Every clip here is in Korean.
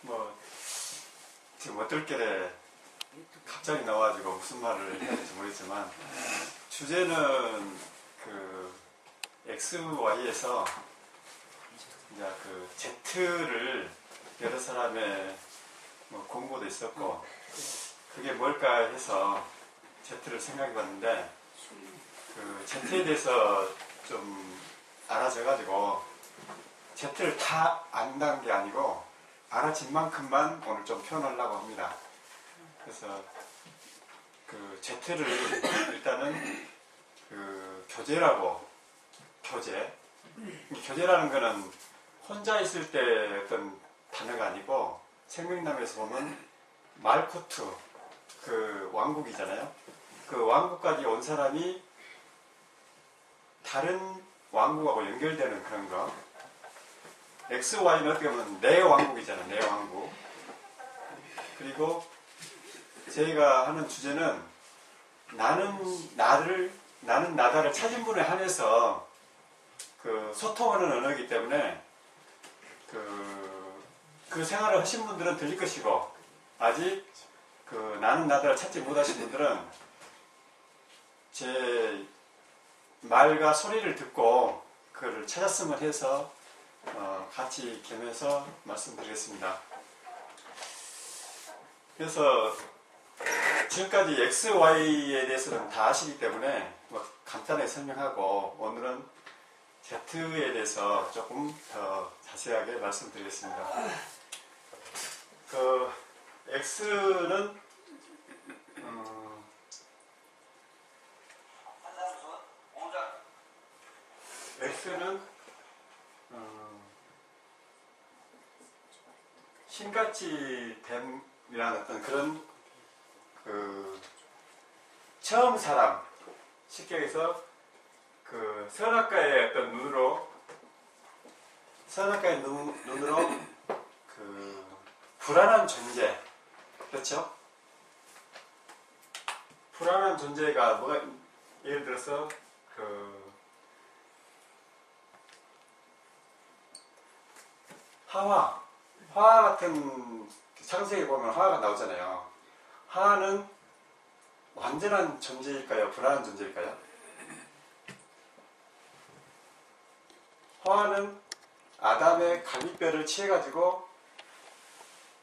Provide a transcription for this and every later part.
뭐 지금 어떨결에 갑자기 나와가지고 무슨 말을 해야 될지 모르겠지만 주제는 그 XY에서 이제 그 Z를 여러 사람의 뭐 공부도 있었고 그게 뭘까 해서 Z를 생각해 봤는데 그 Z에 대해서 좀 알아져가지고 Z를 다 안다는 게 아니고 알아진 만큼만 오늘 좀 표현하려고 합니다. 그래서 그 Z를 일단은 그 교제라고 교제라는 거는 혼자 있을 때 어떤 단어가 아니고 생명나무에서 보면 말쿠트 그 왕국이잖아요. 그 왕국까지 온 사람이 다른 왕국하고 연결되는 그런 거. XY는 어떻게 보면 내 왕국이잖아요. 내 왕국. 그리고 저희가 하는 주제는 나는 나다를 찾은 분에 한해서 그 소통하는 언어이기 때문에 그 생활을 하신 분들은 들릴 것이고 아직 그 나는 나다를 찾지 못하신 분들은 제 말과 소리를 듣고 그를 찾았으면 해서 같이 겸해서 말씀드리겠습니다. 그래서 지금까지 XY에 대해서는 다 아시기 때문에 뭐 간단하게 설명하고 오늘은 Z에 대해서 조금 더 자세하게 말씀드리겠습니다. 그 X는 신같이 됨이라는 어떤 그런 그 처음 사람 쉽게 해서 그 선악과의 어떤 눈으로 그 불안한 존재 그렇죠? 불안한 존재가 뭐가 예를 들어서 그 하와 같은 창세기에 보면 하와가 나오잖아요. 하와는 완전한 존재일까요? 불안한 존재일까요? 하와는 아담의 갈비뼈를 취해가지고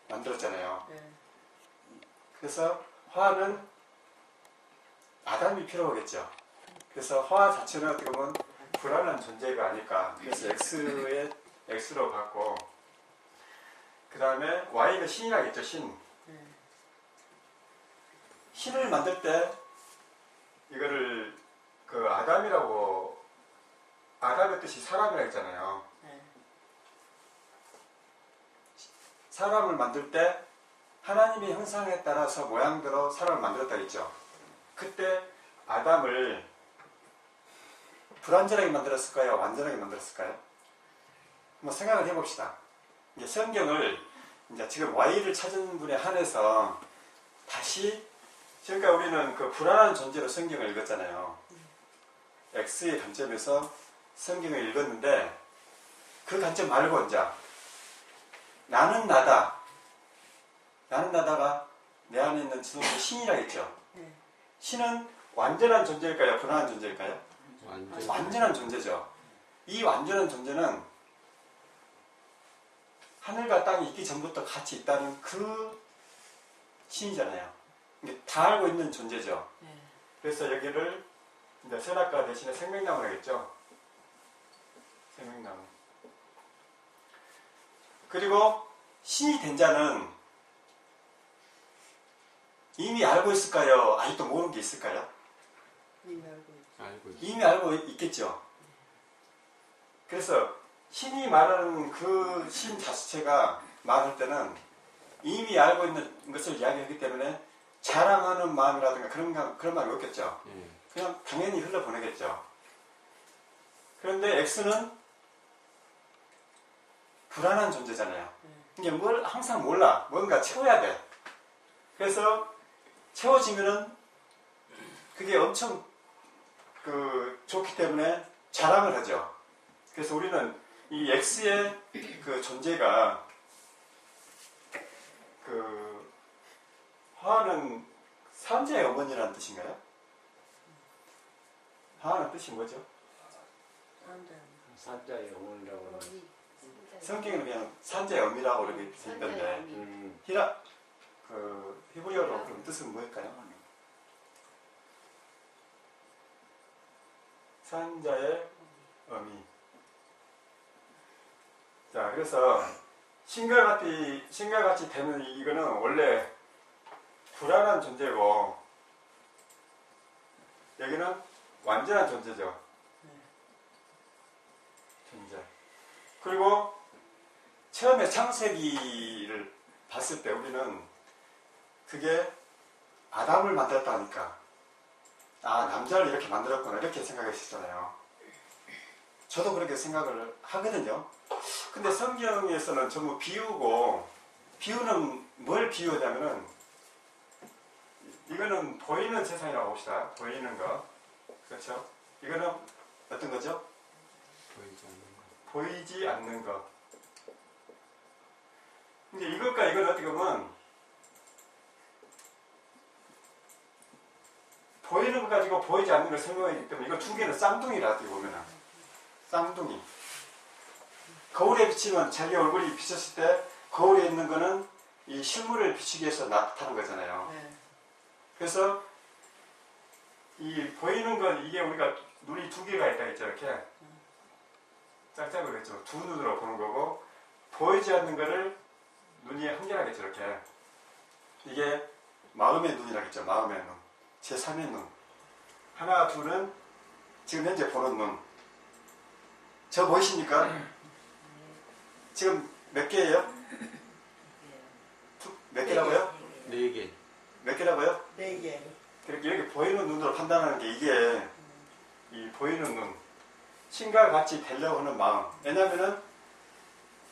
만들었잖아요. 그래서 하와는 아담이 필요하겠죠. 그래서 하와 자체는 어떻게 보면 불안한 존재가 아닐까. 그래서 X로 봤고 그 다음에 Y가 신이라겠죠. 신을 만들 때 이거를 그 아담의 뜻이 사람이라 했잖아요. 사람을 만들 때 하나님의 형상에 따라서 모양대로 사람을 만들었다 했죠. 그때 아담을 불완전하게 만들었을까요? 완전하게 만들었을까요? 한번 생각을 해봅시다. 이제 성경을 이제 지금 Y를 찾은 분에 한해서 다시 그러니까 우리는 그 불안한 존재로 성경을 읽었잖아요. X의 관점에서 성경을 읽었는데 그 관점 말고 이제 나는 나다가 내 안에 있는 지도자 신이라 했죠. 신은 완전한 존재일까요? 불안한 존재일까요? 완전한 존재죠. 이 완전한 존재는 하늘과 땅이 있기 전부터 같이 있다는 그 신이잖아요. 이게 다 알고 있는 존재죠. 그래서 여기를 이제 선악과 대신에 생명나무라 했죠. 생명나무. 그리고 신이 된 자는 이미 알고 있을까요? 아직도 모르는 게 있을까요? 이미 알고 있겠죠. 그래서 신이 말하는 그 신 자체가 말할 때는 이미 알고 있는 것을 이야기하기 때문에 자랑하는 마음이라든가 그런 마음이 없겠죠. 그냥 당연히 흘러보내겠죠. 그런데 X는 불안한 존재잖아요. 이게 뭘 항상 몰라. 뭔가 채워야 돼. 그래서 채워지면은 그게 엄청 좋기 때문에 자랑을 하죠. 그래서 우리는 이 X의 그 존재가 그 화는 산자의 어머니라는 뜻인가요? 화는 뜻이 뭐죠? 산자의 어머니라고 하는. 성경에는 그냥 산자의 어미라고 이렇게 돼 있던데 그 히브리어로 그럼 뜻은 뭐일까요? 산자의 어미. 자, 그래서 신과 같이 되는 이거는 원래 불안한 존재고, 여기는 완전한 존재죠. 존재. 그리고 처음에 창세기를 봤을 때 우리는 그게 아담을 만들었다니까, 아, 남자를 이렇게 만들었구나, 이렇게 생각했었잖아요. 저도 그렇게 생각을 하거든요. 근데 성경에서는 전부 비유고, 비유는 뭘 비유하냐면은, 이거는 보이는 세상이라고 봅시다. 보이는 거. 그렇죠? 이거는 어떤 거죠? 보이지 않는 거. 보이지 않는 거. 근데 이것과 이건 어떻게 보면, 보이는 거 가지고 보이지 않는 걸 설명하기 때문에 이거 두 개는 쌍둥이라 어떻게 보면은. 쌍둥이. 거울에 비치면 자기 얼굴이 비쳤을 때 거울에 있는 거는 이 실물을 비추기 위해서 나타난 거잖아요. 네. 그래서 이 보이는 건 이게 우리가 눈이 두 개가 있다 했죠. 이렇게 짝짝으로 했죠. 두 눈으로 보는 거고, 보이지 않는 거를 눈이 한 개라겠죠. 이렇게 이게 마음의 눈이라겠죠. 마음의 눈, 제3의 눈. 하나 둘은 지금 현재 보는 눈. 저 보이십니까? 지금 몇 개예요? 몇 개라고요? 4개. 몇 개라고요? 4개. 이렇게 보이는 눈으로 판단하는 게 이게 이 보이는 눈, 신과 같이 되려고 하는 마음. 왜냐하면은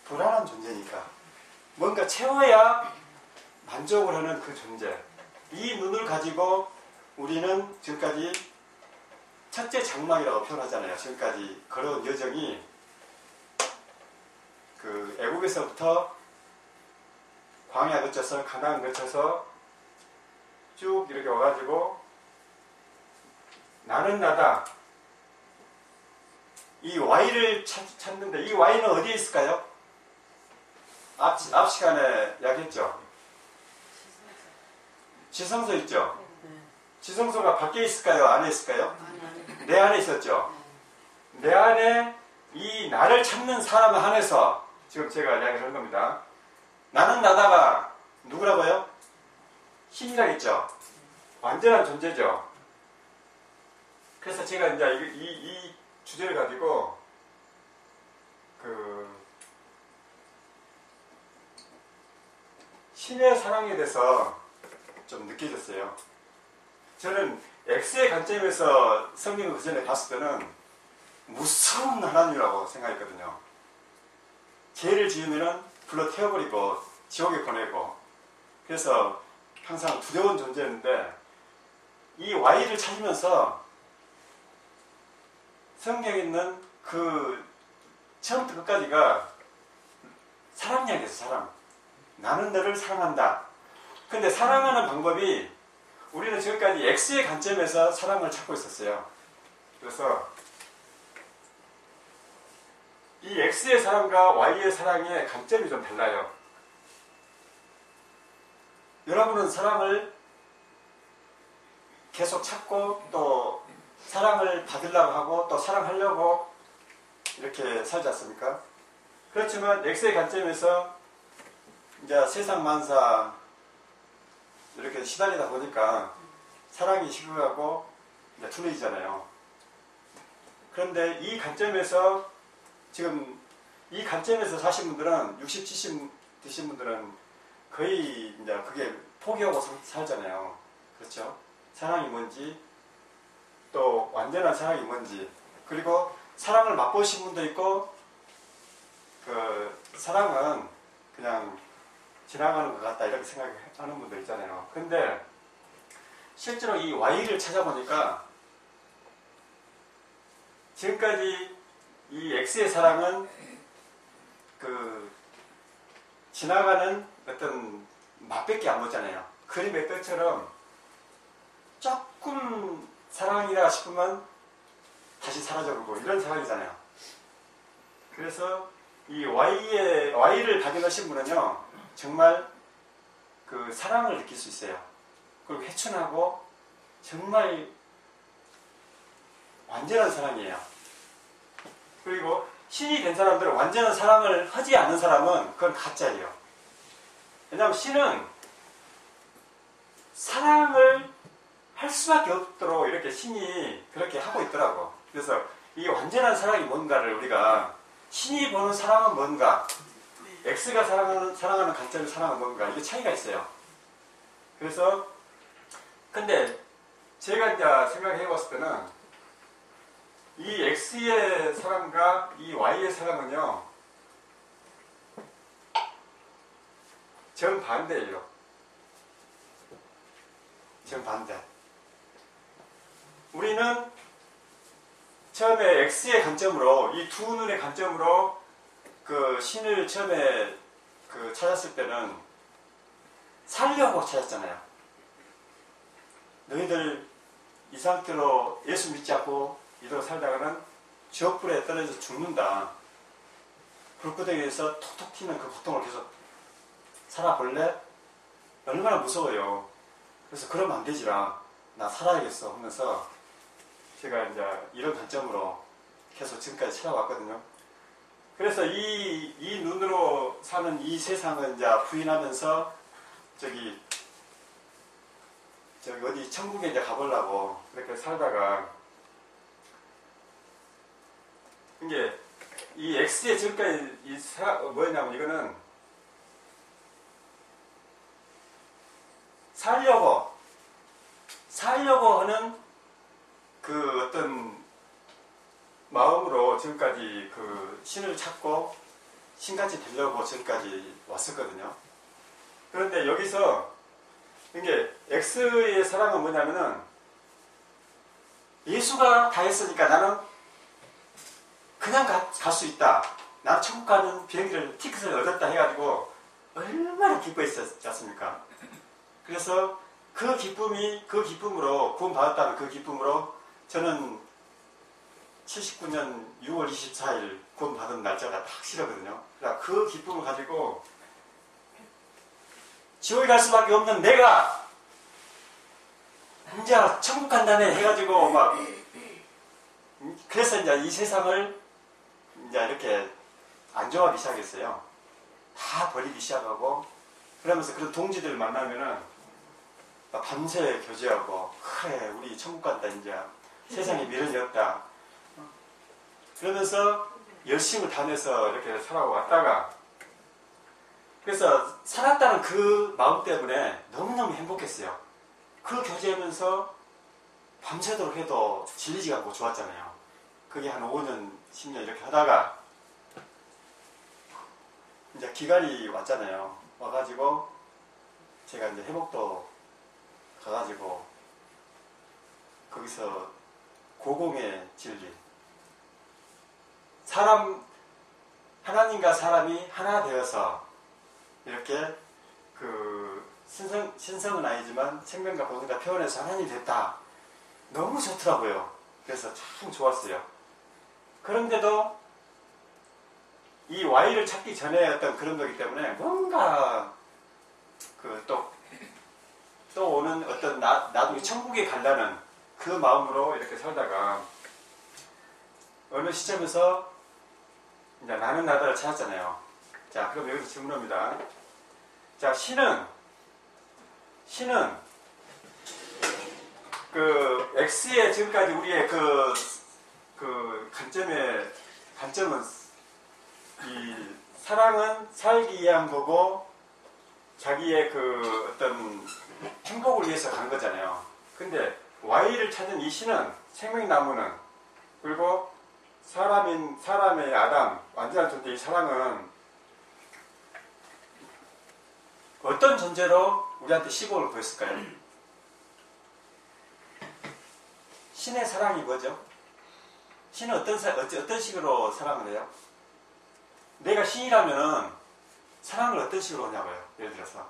불안한 존재니까 뭔가 채워야 만족을 하는 그 존재. 이 눈을 가지고 우리는 지금까지 첫째 장막이라고 표현하잖아요. 지금까지 걸어온 여정이 그 애국에서부터 광야 거쳐서 가나안 거쳐서 쭉 이렇게 와가지고 나는 나다. 이 Y를 찾는데 이 Y는 어디에 있을까요? 앞 시간에 이야기했죠. 지성소 있죠. 지성소가 밖에 있을까요? 안에 있을까요? 내 안에 있었죠. 내 안에 이 나를 찾는 사람을 한해서 지금 제가 이야기를 한 겁니다. 나는 나다가 누구라고요? 신이라겠죠. 완전한 존재죠. 그래서 제가 이제 이 주제를 가지고 그 신의 사랑에 대해서 좀 느껴졌어요. 저는 X의 관점에서 성경을 그 전에 봤을 때는 무서운 하나님이라고 생각했거든요. 죄를 지으면은 불러 태워버리고 지옥에 보내고, 그래서 항상 두려운 존재였는데 이 Y를 찾으면서 성경에 있는 그 처음부터 끝까지가 사랑 이야기에서 사랑. 나는 너를 사랑한다. 근데 사랑하는 방법이 우리는 지금까지 X의 관점에서 사랑을 찾고 있었어요. 그래서 이 X의 사랑과 Y의 사랑의 관점이 좀 달라요. 여러분은 사랑을 계속 찾고 또 사랑을 받으려고 하고 또 사랑하려고 이렇게 살지 않습니까? 그렇지만 X의 관점에서 이제 세상 만사 이렇게 시달리다 보니까 사랑이 식어가고 이제 둔해지잖아요. 그런데 이 관점에서 지금 이 관점에서 사신 분들은 60, 70 드신 분들은 거의 이제 그게 포기하고 살잖아요. 그렇죠? 사랑이 뭔지, 또 완전한 사랑이 뭔지, 그리고 사랑을 맛보신 분도 있고, 그 사랑은 그냥 지나가는 것 같다 이렇게 생각하는 분들 있잖아요. 근데 실제로 이 Y를 찾아보니까 지금까지 이 X의 사랑은 그 지나가는 어떤 맛밖에 안 먹잖아요. 그림의 끝처럼 조금 사랑이라 싶으면 다시 사라져버리고 이런 상황이잖아요. 그래서 이 Y를 발견하신 분은요, 정말 그 사랑을 느낄 수 있어요. 그리고 회춘하고 정말 완전한 사랑이에요. 그리고 신이 된 사람들은 완전한 사랑을 하지 않는 사람은 그건 가짜예요. 왜냐하면 신은 사랑을 할 수밖에 없도록 이렇게 신이 그렇게 하고 있더라고. 그래서 이 완전한 사랑이 뭔가를 우리가 신이 보는 사랑은 뭔가, X가 사랑하는 관점의 사랑은 뭔가, 이게 차이가 있어요. 그래서 근데 제가 이제 생각해 봤을 때는 이 X의 사랑과 이 Y의 사랑은요, 정반대예요. 정반대. 우리는 처음에 X의 관점으로, 이 두 눈의 관점으로 그 신을 처음에 그 찾았을 때는 살려고 찾았잖아요. 너희들 이 상태로 예수 믿지 않고 이대로 살다가는 지옥불에 떨어져서 죽는다. 불구덩이에서 톡톡 튀는 그 고통을 계속 살아볼래? 얼마나 무서워요. 그래서 그러면 안 되지라. 나 살아야겠어 하면서 제가 이제 이런 관점으로 계속 지금까지 찾아왔거든요. 그래서 이 눈으로 사는 이 세상을 이제 부인하면서 저기 어디 천국에 이제 가보려고 그렇게 살다가, 이게 이 X의 지금까지 뭐냐면 이거는 살려고 하는 그 어떤 마음으로 지금까지 그 신을 찾고 신같이 되려고 지금까지 왔었거든요. 그런데 여기서 이게 X의 사랑은 뭐냐면은 예수가 다 했으니까 나는 그냥 갈 수 있다. 나는 천국 가는 비행기를 티켓을 얻었다 해가지고 얼마나 기뻐했었지 않습니까? 그래서 그 기쁨으로 구원받았다는 그 기쁨으로 저는 79년 6월 24일 구원받은 날짜가 딱 싫거든요. 그러니까 그 기쁨을 가지고 지옥에 갈 수밖에 없는 내가 이제 천국 간다네 해가지고 막, 그래서 이제 이 세상을 이제 이렇게 안 좋아하기 시작했어요. 다 버리기 시작하고, 그러면서 그런 동지들을 만나면은 막 밤새 교제하고, 그래 우리 천국 간다, 이제 세상에 미련이 없다 그러면서 열심을 다내서 이렇게 살아왔다가, 그래서 살았다는 그 마음 때문에 너무너무 행복했어요. 그 교제하면서 밤새도록 해도 질리지가 않고 좋았잖아요. 그게 한 5년, 10년 이렇게 하다가 이제 기간이 왔잖아요. 와가지고 제가 이제 회복도 가가지고 거기서 고공의 진리, 하나님과 사람이 하나 되어서 이렇게 그 신성은 아니지만 생명과 본능과 표현해서 하나님이 됐다. 너무 좋더라고요. 그래서 참 좋았어요. 그런데도 이 Y를 찾기 전에 어떤 그런 거기 때문에 뭔가 그 또 오는 어떤 나중에 천국에 간다는 그 마음으로 이렇게 살다가 어느 시점에서 이제 나는 나다를 찾았잖아요. 자, 그럼 여기서 질문합니다. 자, 신은 그 X의 지금까지 우리의 그 관점은 이 사랑은 살기 위한 거고 자기의 그 어떤 행복을 위해서 간 거잖아요. 근데 Y를 찾은 이 신은, 생명나무는, 그리고 사람의 아담, 완전한 존재, 이 사랑은 어떤 존재로 우리한테 시공을 보였을까요? 신의 사랑이 뭐죠? 신은 어떤 식으로 사랑을 해요? 내가 신이라면은 사랑을 어떤 식으로 하냐고요. 예를 들어서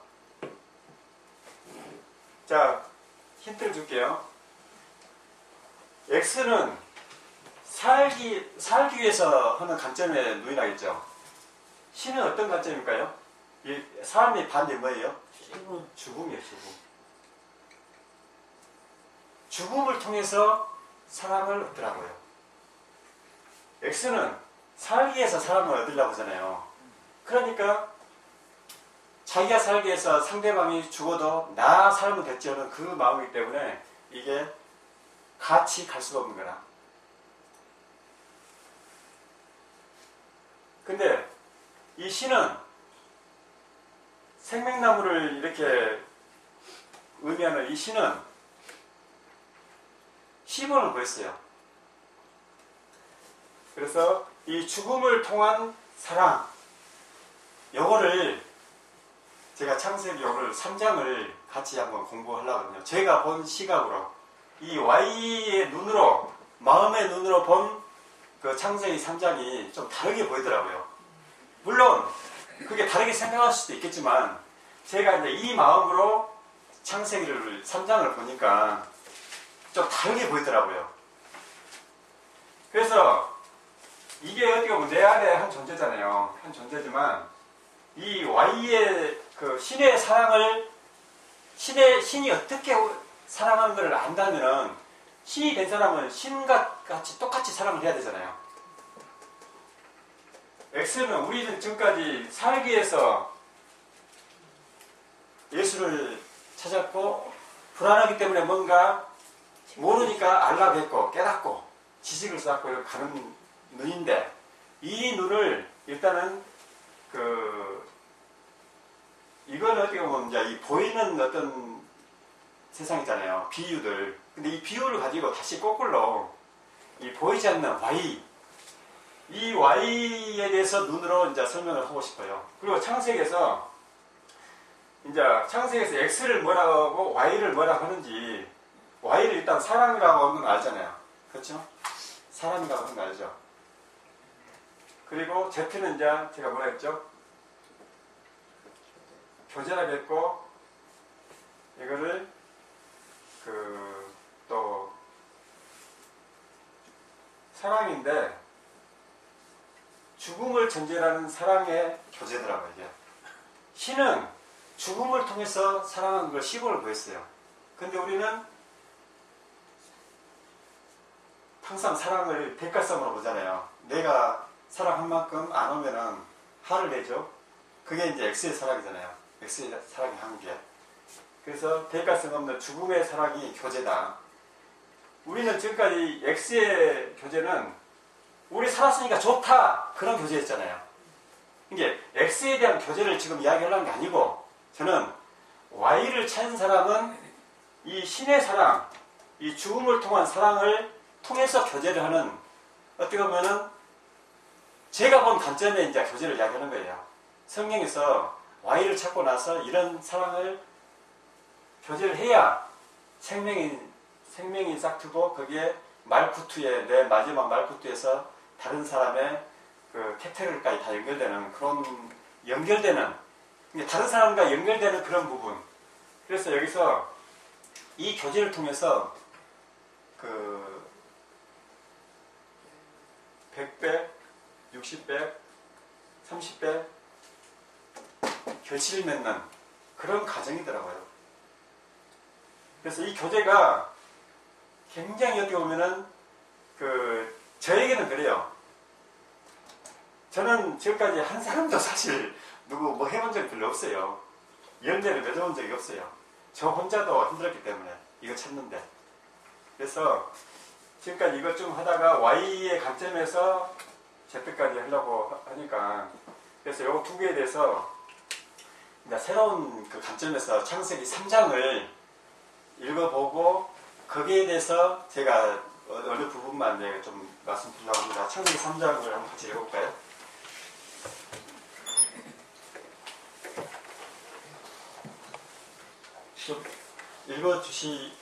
자, 힌트를 줄게요. X는 살기 위해서 하는 관점에 누인하겠죠. C는 어떤 관점일까요? 이 사람의 반대 뭐예요? 죽음이에요, 죽음. 죽음을 통해서 사랑을 얻더라고요. X는 살기 위해서 사랑을 얻으려고 하잖아요. 그러니까 자기가 살기 위해서 상대방이 죽어도 나 살면 됐지 하는 그 마음이기 때문에 이게 같이 갈 수가 없는 거라. 근데 이 C는 생명나무를 이렇게 의미하는 이 C는 10원을 구했어요. 그래서 이 죽음을 통한 사랑, 요거를 제가 창세기 오늘 3장을 같이 한번 공부하려고 하거든요. 제가 본 시각으로 이 Y의 눈으로, 마음의 눈으로 본 그 창세기 3장이 좀 다르게 보이더라고요. 물론 그게 다르게 생각할 수도 있겠지만 제가 이제 이 마음으로 창세기를 3장을 보니까 좀 다르게 보이더라고요. 그래서 이게 어떻게 보면 내 안에 한 존재잖아요. 한 존재지만 이 Y의 그 신의 사랑을 신이 어떻게 사랑하는 것을 안다면은 신이 된 사람은 신과 같이 똑같이 사랑을 해야 되잖아요. X는 우리는 지금까지 살기 위해서 예수를 찾았고 불안하기 때문에 뭔가 모르니까 알라고 했고 깨닫고 지식을 쌓고 이렇게 가는 눈인데 이 눈을 일단은 이건 어떻게 보면 이제 이 보이는 어떤 세상이잖아요. 비유들. 근데 이 비유를 가지고 다시 거꾸로 이 보이지 않는 Y, 이 Y에 대해서 눈으로 이제 설명을 하고 싶어요. 그리고 창세기에서 X를 뭐라고 하고 Y를 뭐라고 하는지 Y를 일단 사람이라고 하는 거 알잖아요. 그렇죠? 사람이라고 하는 거 알죠? 그리고 Z는 이제 제가 뭐라 했죠? 교제라고 했고 이거를 또 사랑인데 죽음을 전제라는 사랑의 교제더라고요. 이게. 신은 죽음을 통해서 사랑하는 걸 시골을 구했어요. 근데 우리는 항상 사랑을 대가성으로 보잖아요. 내가 사랑한 만큼 안 오면은 화를 내죠. 그게 이제 X의 사랑이잖아요. X의 사랑의 한계. 그래서 대가성 없는 죽음의 사랑이 교제다. 우리는 지금까지 X의 교제는 우리 살았으니까 좋다 그런 교제였잖아요. 이게 X에 대한 교제를 지금 이야기하려는 게 아니고 저는 Y를 찾은 사람은 이 신의 사랑, 이 죽음을 통한 사랑을 통해서 교제를 하는 어떻게 보면은 제가 본 관점에 이제 교제를 이야기하는 거예요. 성경에서 Y를 찾고 나서 이런 사랑을 교제를 해야 생명이 싹트고 거기에 말구투에 내 마지막 말구투에서 다른 사람의 그 캐테르까지 다 연결되는 그런 다른 사람과 연결되는 그런 부분. 그래서 여기서 이 교제를 통해서 100배, 60배, 30배 결실을 맺는 그런 과정이더라고요. 그래서 이 교제가 굉장히 어떻게 보면은 저에게는 그래요. 저는 지금까지 한 사람도 사실 누구 뭐 해본 적이 별로 없어요. 열매를 맺어본 적이 없어요. 저 혼자도 힘들었기 때문에 이거 찾는데. 그래서 지금까지 이것 좀 하다가 Y의 관점에서 Z까지 하려고 하니까 그래서 요거 두 개에 대해서 이제 새로운 그 관점에서 창세기 3장을 읽어보고 거기에 대해서 제가 어느 부분만 이제 좀 말씀드리려고 합니다. 창세기 3장을 한번 같이 읽어볼까요? 좀 읽어주시면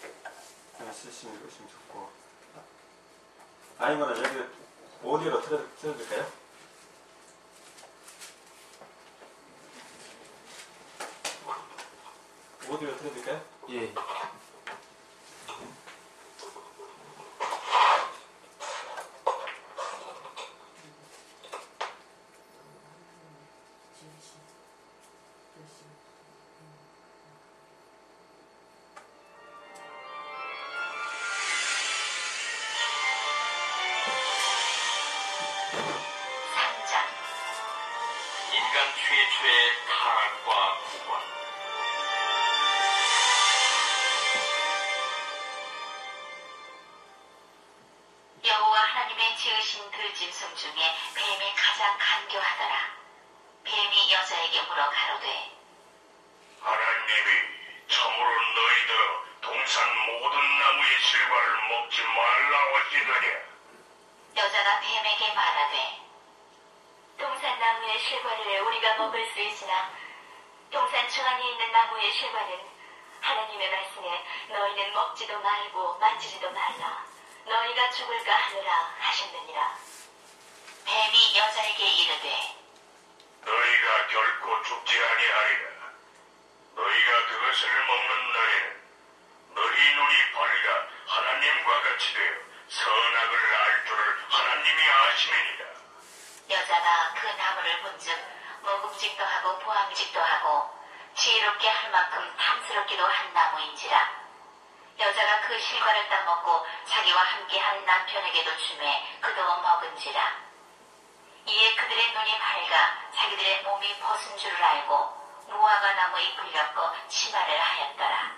읽으시면 좋고 아니면 여기 오디오로 틀어드릴까요? 오디오 들어드릴까요? 예. 인간 최초의 타락과 구원. 여호와 하나님의 지으신 들짐승 중에 뱀이 가장 간교하더라. 뱀이 여자에게 물어 가로되 하나님이 참으로 너희들 동산 모든 나무의 실과를 먹지 말라고 하시더니 여자가 뱀에게 말하되 동산 나무의 실과를 우리가 먹을 수 있으나 동산 중앙에 있는 나무의 실과는 하나님의 말씀에 너희는 먹지도 말고 만지지도 말라 너희가 죽을까 하느라 하셨느니라. 뱀이 여자에게 이르되 너희가 결코 죽지 아니하리라. 너희가 그것을 먹는 날에는 너희 눈이 밝아 하나님과 같이 되어 선악을 알 줄을 하나님이 아심이니라. 여자가 그 나무를 본즉 먹음직도 하고 보암직도 하고 지혜롭게 할 만큼 탐스럽기도 한 나무인지라. 여자가 그 실과를 따먹고 자기와 함께한 남편에게도 주매 그도 먹은지라. 이에 그들의 눈이 밝아 자기들의 몸이 벗은 줄을 알고 무화과 나무 잎을 엮어 치마를 하였더라.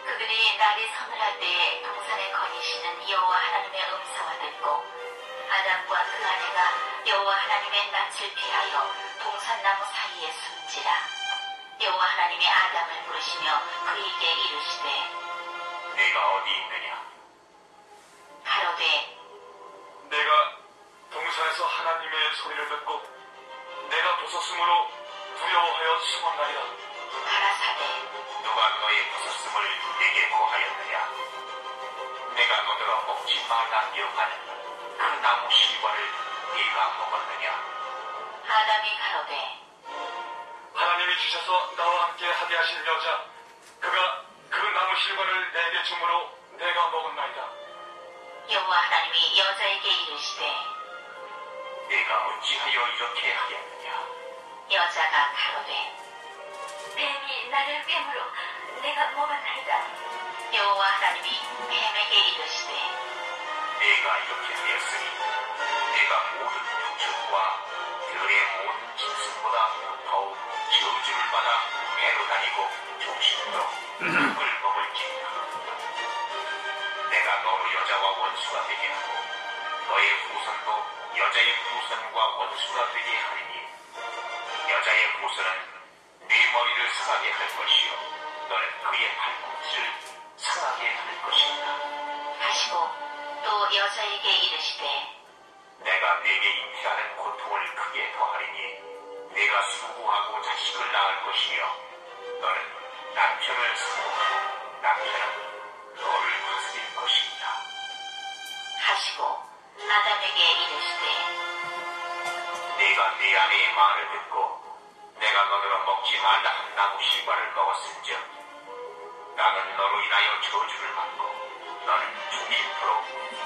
그들이 날이 서늘할 때에 동산에 거니시는 여호와 하나님의 음성을 듣고 아담과 그 아내가 여호와 하나님의 낯을 피하여 동산나무 사이에 숨지라. 여호와 하나님이 아담을 부르시며 그에게 이르시되 네가 어디 있느냐? 가로되 내가 동산에서 하나님의 소리를 듣고 내가 벗었으므로 두려워하여 숨었나이다. 가라사대 누가 너의 벗었음을 내게 고하였느냐? 내가 너더러 먹지 말라 명하는 그 나무 실과를 네가 먹었느냐? 아담이 가로되 하나님이 주셔서 나와 함께 하게 하신 여자 그가 그 나무 실과를 내게 주므로 내가 먹었나이다. 여호와 하나님이 여자에게 이르시되 네가 어찌하여 이렇게 하였느냐? 여자가 가로되 뱀이 나를 뱀으로 내가 먹었나이다. 여호와 하나님이 뱀에게 이르시되 네가 이렇게 하였으니 네가 모든 육축과 들의 모든 짐승보다 더욱 저주를 받아 배로 다니고 종식으로 흙을 먹을지니라. 내가 너로 여자와 원수가 되게 하고 너의 후손도 여자의 후손과 원수가 되게 하리니 여자의 후손은 네 머리를 상하게 할 것이요 너는 그의 발꿈치를 상하게 할 것이다. 하시고 또 여자에게 이르시되 내가 네게 잉태하는 고통을 크게 더하리니 네가 수고하고 자식을 낳을 것이며 너는 남편을 사모하고 남편은 너를 다스릴 것이다. 하시고 아담에게 이르시되 네가 네 아내의 말을 듣고 내가 너더러 먹지 말라 한 나무 실과를 먹었은즉 나는 너로 인하여 저주를 받고 너는 중심토록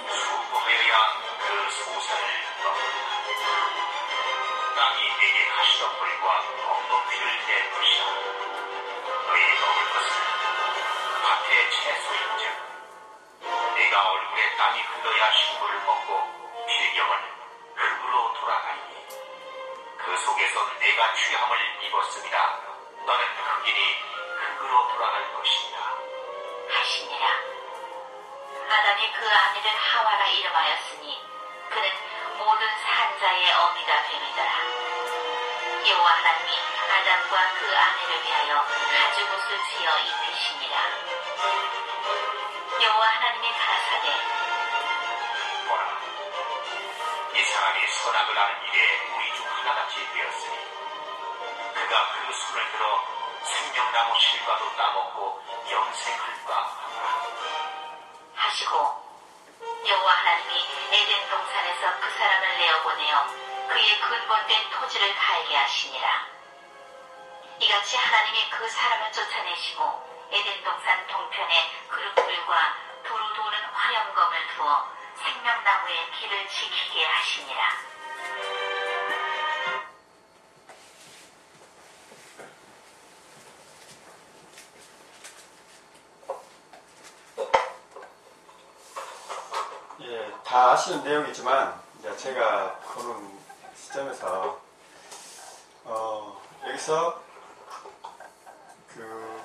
수고하여야 그 소산을 먹는다. 땅이 네게 가시덤불과 엉겅퀴를 낼 것이다. 너희 먹을 것은 밭의 채소인즉 네가 얼굴에 땅이 흘러야 식물을 먹고 필경은 흙으로 돌아가니 그 속에서 네가 취함을 입었습니다. 너는 흙이니 흙으로 돌아갈 것이다. 하시니라. 아담이 그 아내를 하와라 이름하였으니 그는 모든 산자의 어미가 됨이더라. 여호와 하나님이 아담과 그 아내를 위하여 가죽옷을 지어 입히시니라. 여호와 하나님이 가라사대 보라, 이 사람이 선악을 하는 일에 우리 중 하나같이 되었으니 그가 그 손을 들어 생명나무 실과도 따먹고 영생할까 하노라. 하시고 동산에서 그 사람을 내어보내어 그의 근본된 토지를 갈게 하시니라. 이같이 하나님이 그 사람을 쫓아내시고 에덴 동산 동편에 그룹들과 도로 도는 화염검을 두어 생명나무의 길을 지키게 하시니라. 예, 다 아시는 내용이지만 이제 제가 보는 시점에서 여기서 그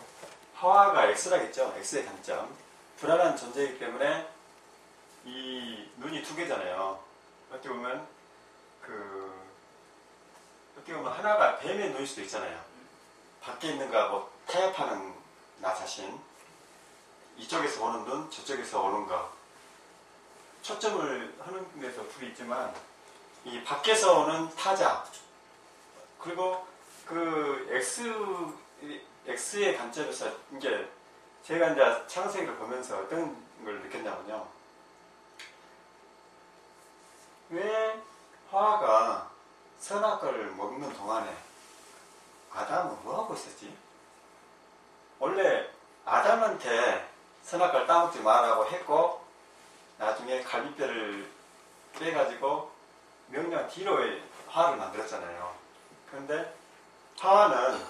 하와가 X라겠죠. X의 단점. 불안한 존재이기 때문에 이 눈이 두 개잖아요. 어떻게 보면 하나가 뱀의 눈일 수도 있잖아요. 밖에 있는 거하고 타협하는 나 자신. 이쪽에서 오는 눈, 저쪽에서 오는 거. 초점을 하는 데서 둘이 있지만 이 밖에서 오는 타자 그리고 그 X의 관점에서 이제 제가 이제 창세기를 보면서 어떤 걸 느꼈냐면요. 왜 하와가 선악과를 먹는 동안에 아담은 뭐하고 있었지? 원래 아담한테 선악과를 따먹지 말라고 했고 나중에 갈비뼈를 빼가지고 명령 뒤로 하와를 만들었잖아요. 그런데 하와는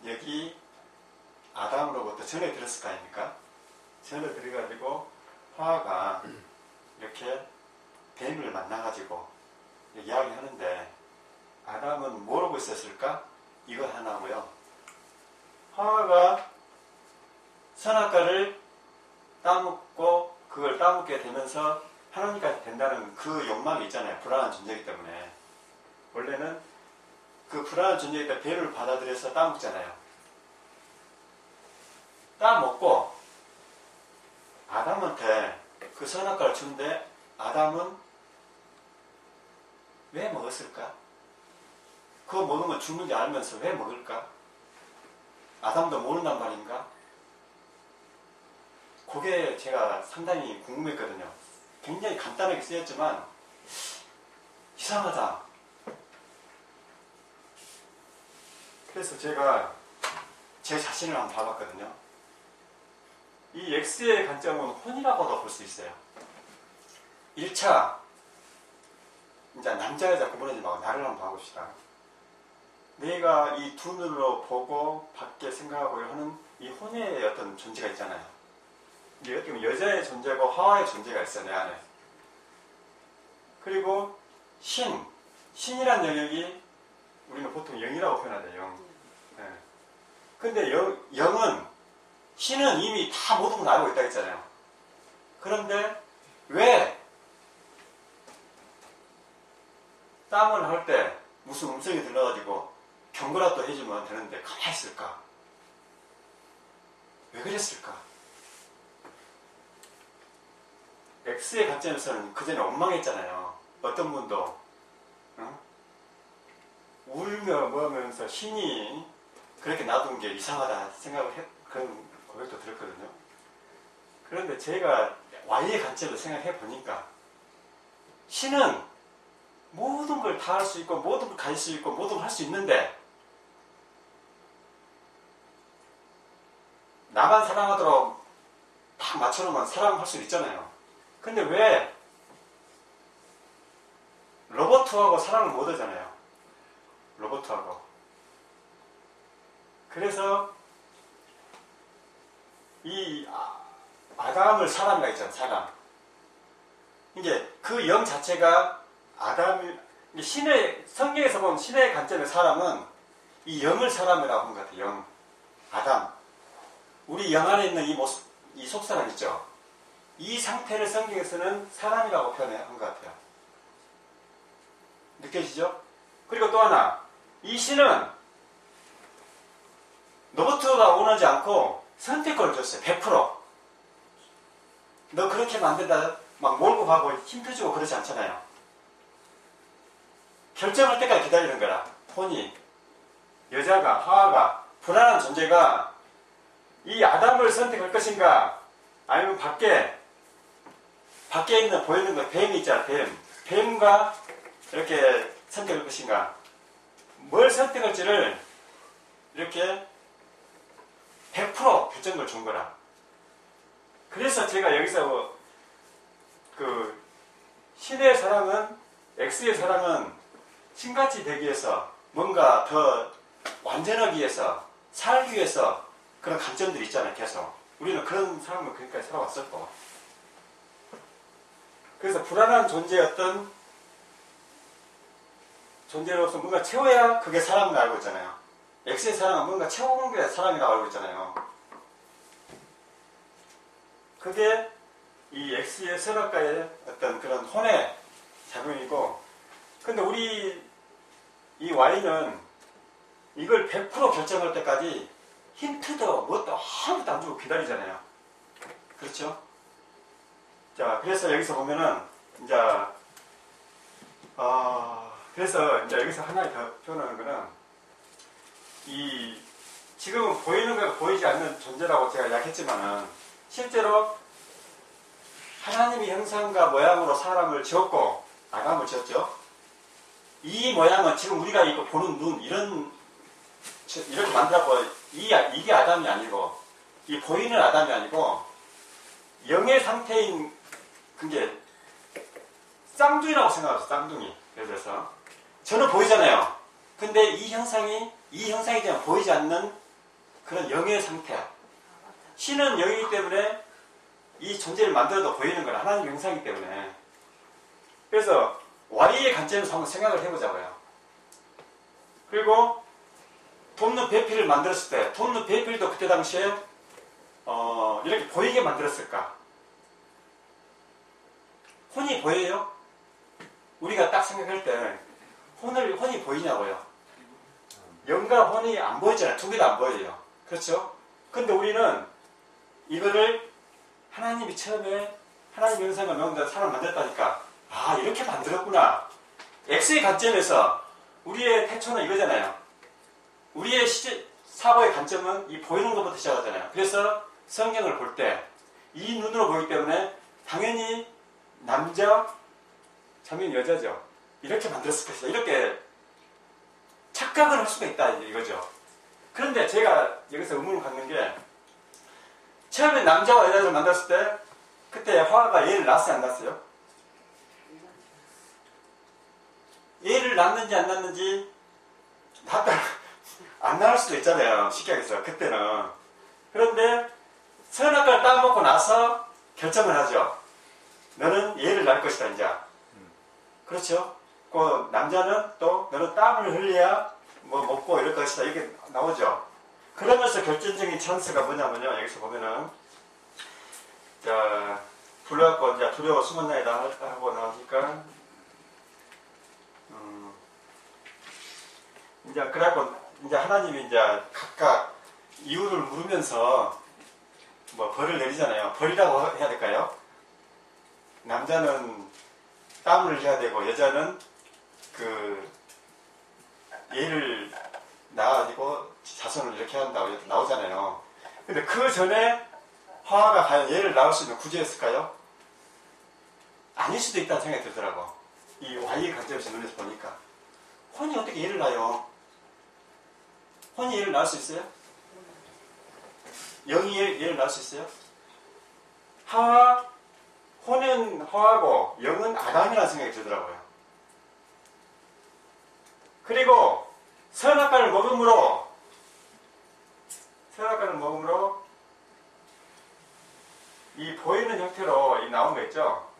여기 아담으로부터 전해 들었을 거 아닙니까? 전해 들어가지고 하와가 이렇게 뱀을 만나가지고 이야기하는데 아담은 모르고 있었을까? 이거 하나고요. 하와가 선악과를 따먹고 그걸 따먹게 되면서 하나님까지 된다는 그 욕망이 있잖아요. 불안한 존재이기 때문에. 원래는 그 불안한 존재이기 때문에 배를 받아들여서 따먹잖아요. 따먹고 아담한테 그 선악과를 주는데 아담은 왜 먹었을까? 그거 먹으면 죽는지 알면서 왜 먹을까? 아담도 모른단 말인가? 그게 제가 상당히 궁금했거든요. 굉장히 간단하게 쓰였지만 이상하다. 그래서 제가 제 자신을 한번 봐봤거든요. 이 X의 관점은 혼이라고도 볼 수 있어요. 1차 이제 남자 여자 구분하지 말고 나를 한번 봐봅시다. 내가 이 두 눈으로 보고 밖에 생각하고 하는 이 혼의 어떤 존재가 있잖아요. 이게 어떻게 보면 여자의 존재고 하와의 존재가 있어요. 내 안에. 그리고 신이란 영역이 우리는 보통 영이라고 표현하죠. 영. 네. 근데 영은 신은 이미 다 모든 걸 알고 있다 했잖아요. 그런데 왜 땀을 할 때 무슨 음성이 들려가지고 경고라도 해주면 되는데 가만히 있을까? 왜 그랬을까? X의 관점에서는 그전에 원망했잖아요. 어떤 분도 울며 뭐하면서 신이 그렇게 놔둔 게 이상하다 생각을 그런 고백도 들었거든요. 그런데 제가 Y의 관점에서 생각해 보니까 신은 모든 걸 다 할 수 있고 모든 걸 가질 수 있고 모든 걸 할 수 있는데 나만 사랑하도록 딱 맞춰놓으면 사랑할 수 있잖아요. 근데 왜 로봇하고 사랑을 못 하잖아요. 로봇하고. 그래서 이 아담을 사람이라 했잖아요. 사람. 이게 그 영 자체가 성경에서 보면 신의 관점의 사람은 이 영을 사람이라고 한 것 같아요. 영. 아담. 우리 영 안에 있는 이 속사람 있죠. 이 상태를 성경에서는 사람이라고 표현한 것 같아요. 느껴지죠? 그리고 또 하나, 이 신은 로버트가 원하지 않고 선택권을 줬어요. 100%. 너 그렇게 만든다, 막 몰고 가고 힘들주고 그러지 않잖아요. 결정할 때까지 기다리는 거라. 혼이, 여자가, 하와가, 불안한 존재가 이 아담을 선택할 것인가, 아니면 밖에 밖에 있는 보이는 거 뱀이 있잖아. 뱀과 이렇게 선택할 것인가. 뭘 선택할지를 이렇게 100% 결정을 준 거라. 그래서 제가 여기서 그 신의 사랑은 X의 사랑은 신같이 되기 위해서 뭔가 더 완전하기 위해서 살기 위해서 그런 관점들이 있잖아요. 계속 우리는 그런 삶을 그러니까 살아왔었고, 그래서 불안한 존재였던 존재로서 뭔가 채워야 그게 사랑이라고 알고 있잖아요. X의 사랑은 뭔가 채우는 게 사랑이라고 알고 있잖아요. 그게 이 X의 선악과의 어떤 그런 혼의 작용이고, 근데 우리 이 Y는 이걸 100% 결정할 때까지 힌트도 뭣도 아무것도 안 주고 기다리잖아요. 그렇죠? 자, 그래서 여기서 보면은 이제 그래서 이제 여기서 하나 더 표현하는 거는 이 지금은 보이는 거가 보이지 않는 존재라고 제가 약했지만은 실제로 하나님의 형상과 모양으로 사람을 지었고 아담을 지었죠. 이 모양은 지금 우리가 이거 보는 눈 이렇게 만들었고 이게 아담이 아니고 이 보이는 아담이 아니고 영의 상태인 그게 쌍둥이라고 생각하세요. 쌍둥이. 예를 들어서 저는 보이잖아요. 근데 이 형상이 그냥 보이지 않는 그런 영의 상태야. 신은 영이기 때문에 이 존재를 만들어도 보이는 건 하나님의 형상이기 때문에. 그래서 Y의 관점에서 한번 생각을 해보자고요. 그리고 돕는 배필을 만들었을 때 돕는 배필도 그때 당시에 이렇게 보이게 만들었을까? 혼이 보여요? 우리가 딱 생각할 때 혼이 보이냐고요? 영과 혼이 안 보이잖아요. 두 개 다 안 보여요. 그렇죠? 근데 우리는 이거를 하나님이 처음에 하나님 형상을 명한다 사람을 만들었다니까 이렇게 만들었구나. X의 관점에서 우리의 태초는 이거잖아요. 우리의 사고의 관점은 이 보이는 것부터 시작하잖아요. 그래서 성경을 볼 때 이 눈으로 보기 때문에 당연히 남자, 자면 여자죠. 이렇게 만들었을 것이다. 이렇게 착각을 할 수가 있다 이거죠. 그런데 제가 여기서 의문을 갖는 게 처음에 남자와 여자를 만들었을 때 그때 화가 얘를 낳았어요? 안 낳았어요? 얘를 낳는지 안 낳는지 안 낳을 수도 있잖아요. 쉽게 해서 그때는. 그런데 선악과를 따먹고 나서 결정을 하죠. 너는 얘를 낳을 것이다 이제. 그렇죠? 그 남자는 또 너는 땀을 흘려야 뭐 먹고 이럴 것이다 이렇게 나오죠. 그러면서 결정적인 찬스가 뭐냐면요. 여기서 보면은 자 불러갖고 이제 두려워 숨었나이다 하고 나오니까 이제 그래갖고 이제 하나님이 이제 각각 이유를 물으면서 뭐 벌을 내리잖아요. 벌이라고 해야 될까요? 남자는 땀을 흘려야 되고 여자는 그 얘를 낳아가지고 자손을 이렇게 한다고 이렇게 나오잖아요. 근데 그 전에 화가 과연 얘를 낳을 수 있는 구조였을까요? 아닐 수도 있다는 생각이 들더라고. 이 Y의 관점에서 눈에서 보니까 혼이 어떻게 얘를 낳아요? 혼이 얘를 낳을 수 있어요? 영이 얘를 낳을 수 있어요? 혼은 하와고 영은 아담이라는 생각이 들더라고요. 그리고 선악과를 먹음으로 이 보이는 형태로 이 나온 거 있죠?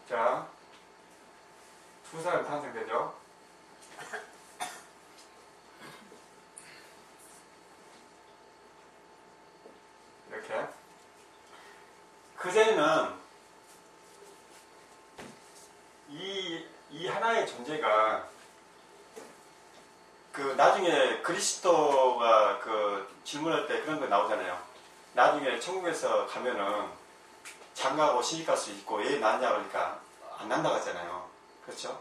자, 두 사람이 탄생되죠? 이렇게. 그전에는 이 하나의 존재가 그 나중에 그리스도가 그 질문할 때 그런 거 나오잖아요. 나중에 천국에서 가면은 장가하고 시집갈 수 있고 얘 낳냐 그러니까 안 난다고 했잖아요. 그렇죠?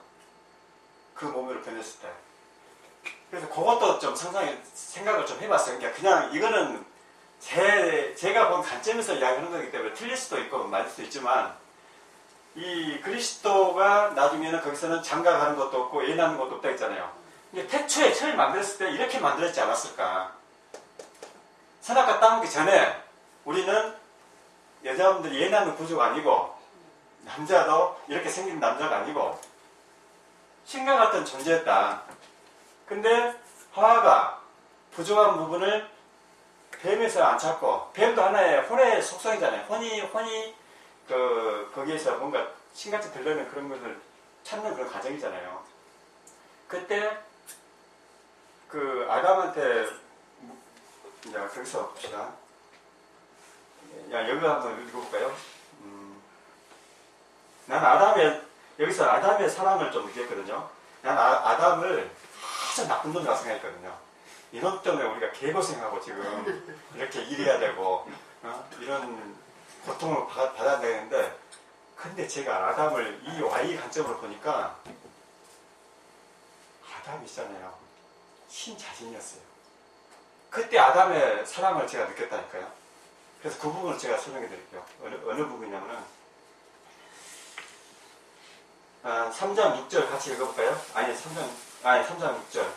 그 몸으로 변했을 때. 그래서 그것도 좀 생각을 좀 해봤어요. 그러니까 그냥 이거는 제가 본 관점에서 이야기하는 거기 때문에 틀릴 수도 있고 맞을 수도 있지만 이 그리스도가 나중에는 거기서는 장가가는 것도 없고 애 낳는 것도 없다 했잖아요. 근데 태초에 처음 만들었을 때 이렇게 만들었지 않았을까? 선악과 따먹기 전에 우리는 여자분들이 애 낳는 구조가 아니고 남자도 이렇게 생긴 남자가 아니고 신과 같은 존재였다. 근데 하와가 부족한 부분을 뱀에서 안 찾고, 뱀도 하나의 혼의 속성이잖아요. 혼이 거기에서 뭔가 신같이 들려는 그런 것을 찾는 그런 과정이잖아요. 그때 그 아담한테 이제 거기서 봅시다. 여기 한번 읽어볼까요? 난 여기서 아담의 사랑을 좀 느꼈거든요. 난 아담을 아주 나쁜 놈이라고 생각했거든요. 이놈 때문에 우리가 개고생하고 지금 이렇게 일해야 되고 이런 고통을 받아야 되는데, 근데 제가 아담을 이 Y 관점으로 보니까 아담이 있잖아요. 신 자신이었어요. 그때 아담의 사랑을 제가 느꼈다니까요. 그래서 그 부분을 제가 설명해 드릴게요. 어느 부분이냐면은 3장 6절 같이 읽어볼까요? 3장 6절.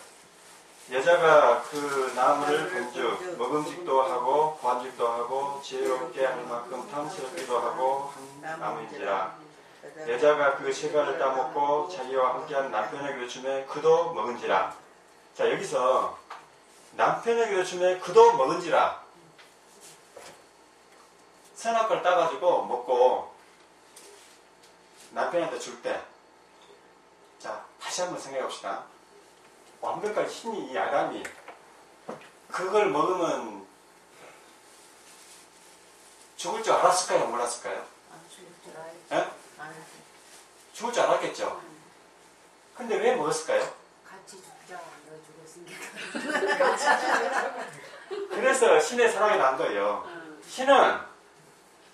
여자가 그 나무를 본즉 먹음직도 하고 보암직도 하고 지혜롭게 할 만큼 탐스럽기도 하고 한 나무인지라. 여자가 그 실과를 따먹고 자기와 함께한 남편에게도 주매 그도 먹은지라. 자, 여기서 남편에게도 주매 그도 먹은지라. 선악과를 따가지고 먹고 남편한테 줄 때, 자, 다시 한번 생각해 봅시다. 완벽한 신이 이 아담이 그걸 먹으면 죽을 줄 알았을까요? 몰랐을까요? 예? 죽을 줄 알았겠죠. 근데 왜 먹었을까요? 같이 죽자. 너 죽었으니까. 그래서 신의 사랑이 난 거예요. 신은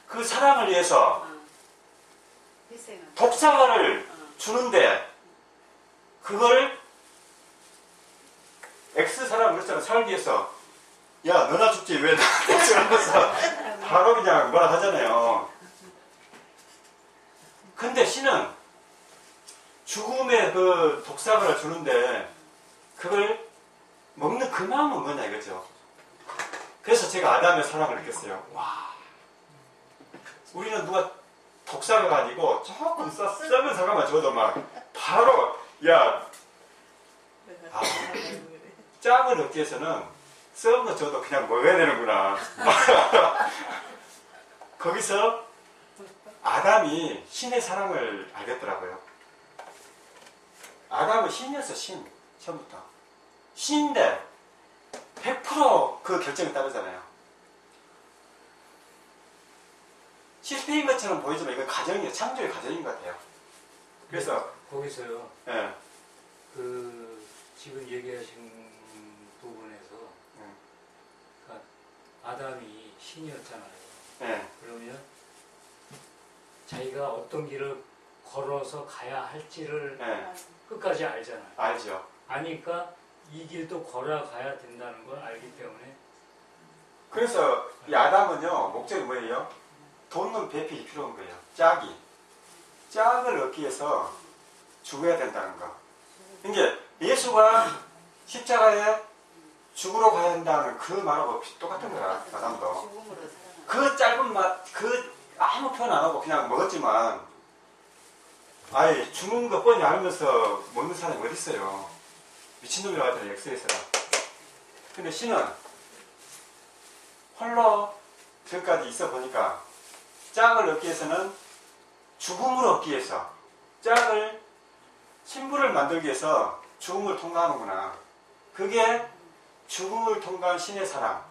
그 사랑을 위해서 독사과를 주는데, 그걸 X사람 그랬잖아. 살기 위해서 야 너나 죽지 왜 나한테 주면서 바로 그냥 뭐라 하잖아요. 근데 신은 죽음의 그 독사과를 주는데 그걸 먹는 그 마음은 뭐냐 이거죠. 그래서 제가 아담의 사랑을 느꼈어요. 와, 우리는 누가 독사가 가지고 조금 썩은 사과만 줘도 막 바로 야 짱을 얻기 위해서는 썩은 거 줘도 그냥 먹어야 되는구나. 거기서 아담이 신의 사랑을 알겠더라고요. 아담은 신이었어. 신. 처음부터 신인데 100% 그 결정이 따르잖아요. 실패인 것처럼 보이지만 이건 가정이에요. 창조의 가정인 것 같아요. 그래서 거기서요. 예. 그 지금 얘기하신 부분에서 그러니까 아담이 신이었잖아요. 예. 그러면 자기가 어떤 길을 걸어서 가야 할지를 예. 끝까지 알잖아요. 알죠. 아니까 이 길도 걸어가야 된다는 걸 알기 때문에. 그래서 이 아담은요, 목적이 뭐예요? 돋는 배필이 필요한 거예요. 짝을 얻기 위해서 죽어야 된다는 거. 이게 예수가 십자가에 죽으러 가야 한다는 그 말하고 똑같은 거야. 아담도. 그 짧은 그 아무 표현 안 하고 그냥 먹었지만, 아예 죽는 거 뻔히 알면서 먹는 사람이 어디 있어요? 미친놈이라고 하더니 엑스에서라. 근데 신은 홀로 지금까지 있어 보니까 짝을 얻기 위해서는 죽음을 얻기 위해서, 짝을 신부를 만들기 위해서 죽음을 통과하는구나. 그게 죽음을 통과한 신의 사랑.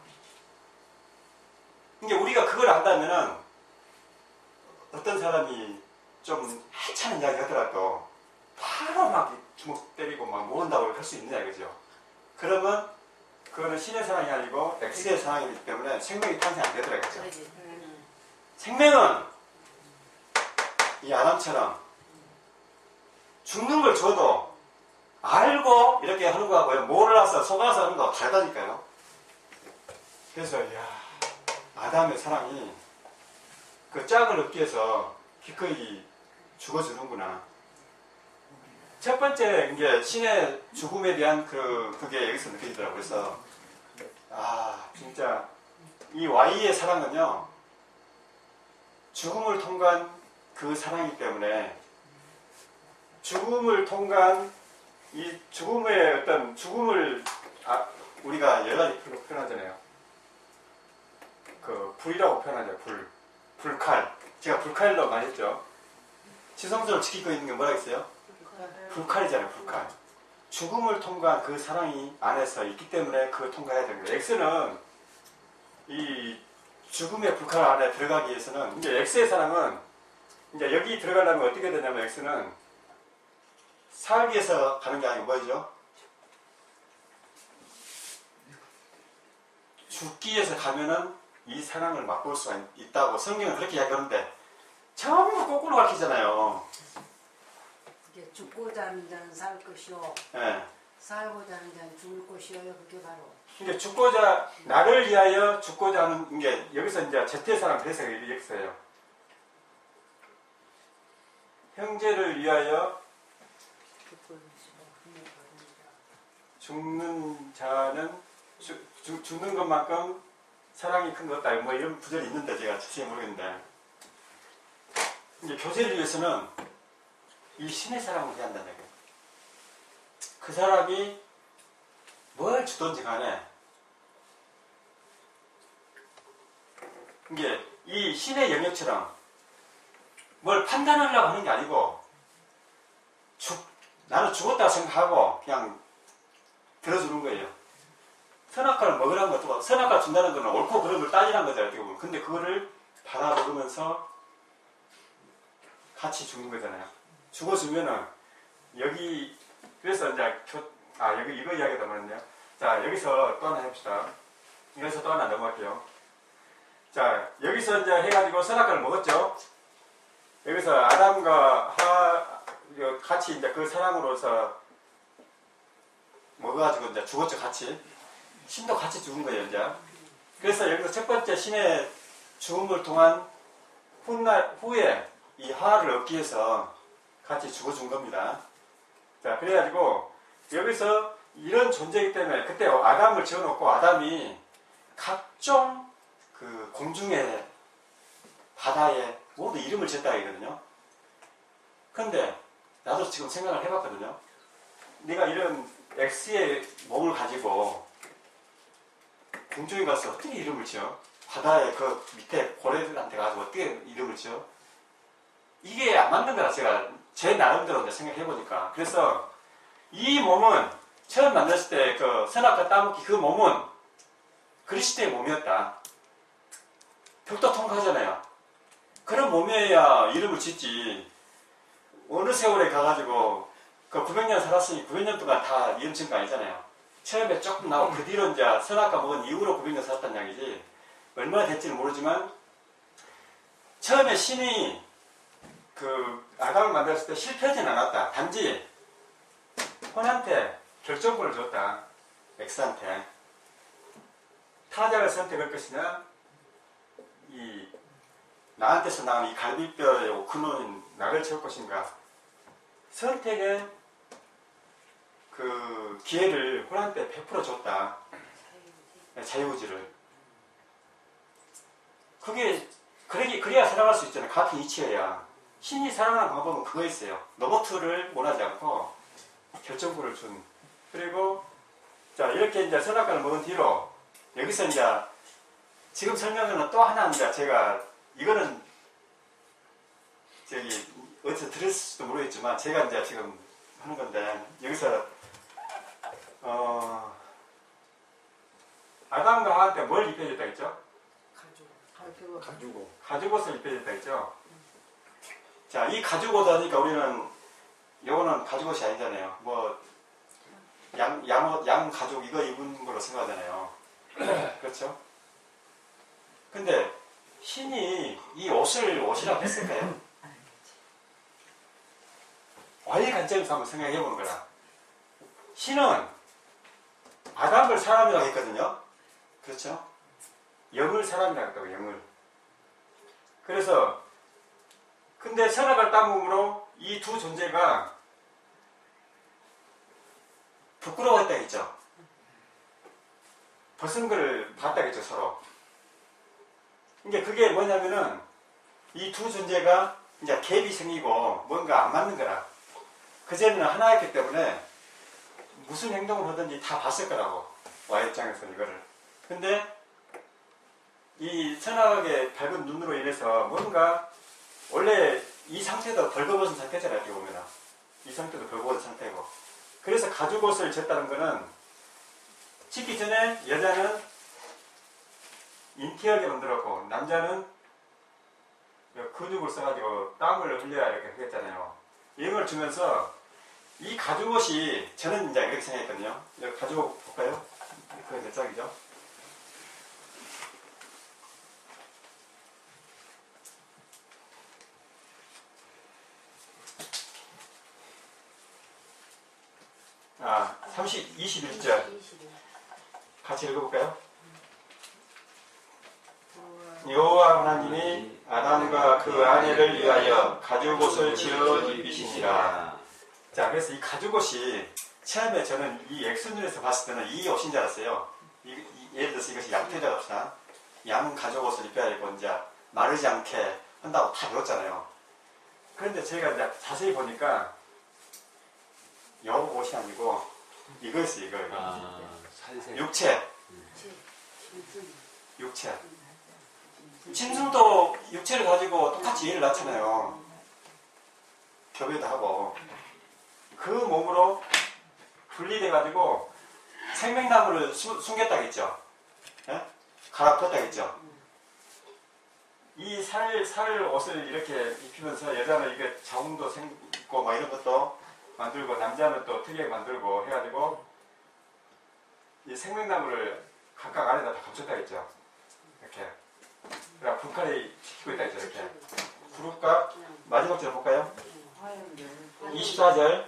이게 우리가 그걸 안다면은 어떤 사람이 좀 하찮은 이야기 하더라도 바로 막 주먹 때리고 막 모은다고 할 수 있느냐 이거죠. 그러면 그거는 신의 사랑이 아니고 X의 사랑이기 때문에 생명이 탄생 안 되더라 이거죠. 생명은 이 아담처럼 죽는 걸 줘도 알고 이렇게 하는 거하고요, 몰라서 속아서 하는 거하고 다르다니까요. 그래서 야, 아담의 사랑이 그 짝을 얻기 위해서 기꺼이 죽어주는구나. 첫 번째 이제 신의 죽음에 대한 그게 여기서 느껴지더라고요. 그래서 진짜 이 Y의 사랑은요, 죽음을 통과한 그 사랑이기 때문에 죽음을 통과한 이 죽음의 어떤 죽음을 우리가 여러 가지 표현하잖아요. 그 불이라고 표현하죠. 불칼. 제가 불칼로 많이 했죠. 지성소를 지키고 있는 게 뭐라 했어요? 불칼이잖아요. 불칼. 죽음을 통과한 그 사랑이 안에서 있기 때문에 그걸 통과해야 되는 거예요. X는 이 죽음의 불칼 안에 들어가기 위해서는 이제 X의 사랑은 이제 여기 들어가려면 어떻게 되냐면 X는 살기 위해서 가는 게 아니고 뭐죠? 죽기 위해서 가면은 이 사랑을 맛볼 수가 있다고 성경은 그렇게 이야기하는데 전부 거꾸로 가르치잖아요. 이게 죽고자 하는 자는 살 것이요. 예. 살고자 하는 자는 죽을 것이요. 그게 바로. 이게 죽고자 나를 위하여 죽고자 하는 게 여기서 이제 Z의 사랑 대사가 이렇게 써요. 형제를 위하여 죽는 자는 죽는 것만큼 사랑이 큰 것 없다. 뭐 이런 구절이 있는데 제가 자세히 모르겠는데 이제 교제를 위해서는 이 신의 사랑을 해야 한다는 얘기예요. 그 사람이 뭘 주든지 간에 이게 이 신의 영역처럼 뭘 판단하려고 하는 게 아니고 나는 죽었다고 생각하고 그냥 들어주는 거예요. 선악과를 먹으라는 것도 선악과 준다는 건 옳고 그른 걸 따지라는 거죠. 어떻게 보면. 근데 그거를 받아먹으면서 같이 죽는 거잖아요. 죽어주면은 여기 그래서 이제 여기 이거 이야기가 나왔네요. 자, 여기서 또 하나 해봅시다. 여기서 또 하나 넘어갈게요. 자, 여기서 이제 해가지고 선악과를 먹었죠. 여기서 아담과 하와 같이 이제 그 사랑으로서 먹어가지고 이제 죽었죠, 같이. 신도 같이 죽은 거예요, 이제. 그래서 여기서 첫 번째 신의 죽음을 통한 후에 이 하와를 얻기 위해서 같이 죽어준 겁니다. 자, 그래가지고 여기서 이런 존재이기 때문에 그때 아담을 지어놓고 아담이 각종 그 공중에 바다에 모두 이름을 지었다 하거든요. 그런데 나도 지금 생각을 해봤거든요. 네가 이런 X의 몸을 가지고 공중에 가서 어떻게 이름을 지어? 바다에 그 밑에 고래들한테 가서 어떻게 이름을 지어? 이게 안 맞는 거라 제가 제 나름대로 이제 생각해보니까. 그래서 이 몸은 처음 만났을 때 그 선악과 따먹기 그 몸은 그리스도의 몸이었다. 벽도 통과하잖아요. 그런 몸이어야 이름을 짓지. 어느 세월에 가가지고 그 900년 살았으니 900년 동안 다 이름 짓는 거 아니잖아요. 처음에 조금 나오고 그 뒤로 이제 선악과 먹은 이후로 900년 살았다는 이야기지. 얼마나 될지는 모르지만 처음에 신이 그 아담을 만들었을 때 실패하진 않았다. 단지 혼한테 결정권을 줬다. X한테. 타자를 선택할 것이냐 이 나한테서 나온 이 갈비뼈의 오크노인 나를 채울 것인가. 선택의 그 기회를 혼한테 100% 줬다. 자유의지를. 그래야 살아갈 수 있잖아요. 같은 이치여야. 신이 살아가는 방법은 그거 있어요. 로봇을 원하지 않고 결정권을 준. 그리고 자, 이렇게 이제 선악과를 먹은 뒤로 여기서 이제 지금 설명은 또 하나 이제 제가 이거는 저기 어디서 들었을지도 모르겠지만 제가 이제 지금 하는 건데 여기서 아담과 하와한테 뭘 입혀줬다 했죠? 가죽옷을 입혀줬다 했죠? 자, 이 가죽옷 하니까 우리는 요거는 가죽옷이 아니잖아요. 뭐 양 가죽 이거 입은 걸로 생각하잖아요. 그렇죠? 근데 신이 이 옷을 옷이라고 했을까요? Y 관점에서 한번 생각해 보는 거라. 신은 아담을 사람이라고 했거든요. 그렇죠? 영을 사람이라고 했다고, 영을. 그래서 근데 선악을 따먹음으로 이 두 존재가 부끄러워했다 했죠. 벗은 걸 봤다 했죠, 서로. 그러니까 그게 뭐냐면은 이 두 존재가 이제 갭이 생기고 뭔가 안 맞는 거라. 그전에는 하나였기 때문에 무슨 행동을 하든지 다 봤을 거라고, Y 입장에서는 이거를. 근데 이 선악의 밝은 눈으로 인해서 뭔가 원래 이 상태도 벌거벗은 상태잖아요, 이렇게 보면은. 이 상태도 벌거벗은 상태고. 그래서 가죽옷을 졌다는 거는 짓기 전에 여자는 인티하게 만들었고 남자는 근육을 써가지고 땀을 흘려야 이렇게 하겠잖아요. 이걸 주면서 이 가죽옷이 저는 이제 이렇게 생각했거든요. 여기 가죽옷 볼까요? 그게 몇 장이죠? 아, 21절. 같이 읽어볼까요? 여호와 하나님이 아담과 그 아내를 위하여 가죽옷을 지어 입히시니라. 자, 그래서 이 가죽옷이 처음에 저는 이 액션에서 봤을 때는 이 옷인 줄 알았어요. 예를 들어서 이것이 양태자 갑시다. 양 가죽옷을 입혀야 되고 이제 마르지 않게 한다고 다 배웠잖아요. 그런데 제가 이제 자세히 보니까 여 옷이 아니고 이거였어요, 이거. 살색. 육체. 육체. 짐승도 육체를 가지고 똑같이 일을 낳잖아요. 교배도 하고. 그 몸으로 분리돼가지고 생명나무를 숨겼다겠죠. 예? 갈아엎었다겠죠. 이 살 옷을 이렇게 입히면서 여자는 이게 자궁도 생기고 막 이런 것도 만들고 남자는 또 특이하게 만들고 해가지고 이 생명나무를 각각 안에다 다 감췄다겠죠. 이렇게. 그러니까 불칼이 지키고 있다 했죠. 이렇게. 구룹과 마지막 절 볼까요? 24절.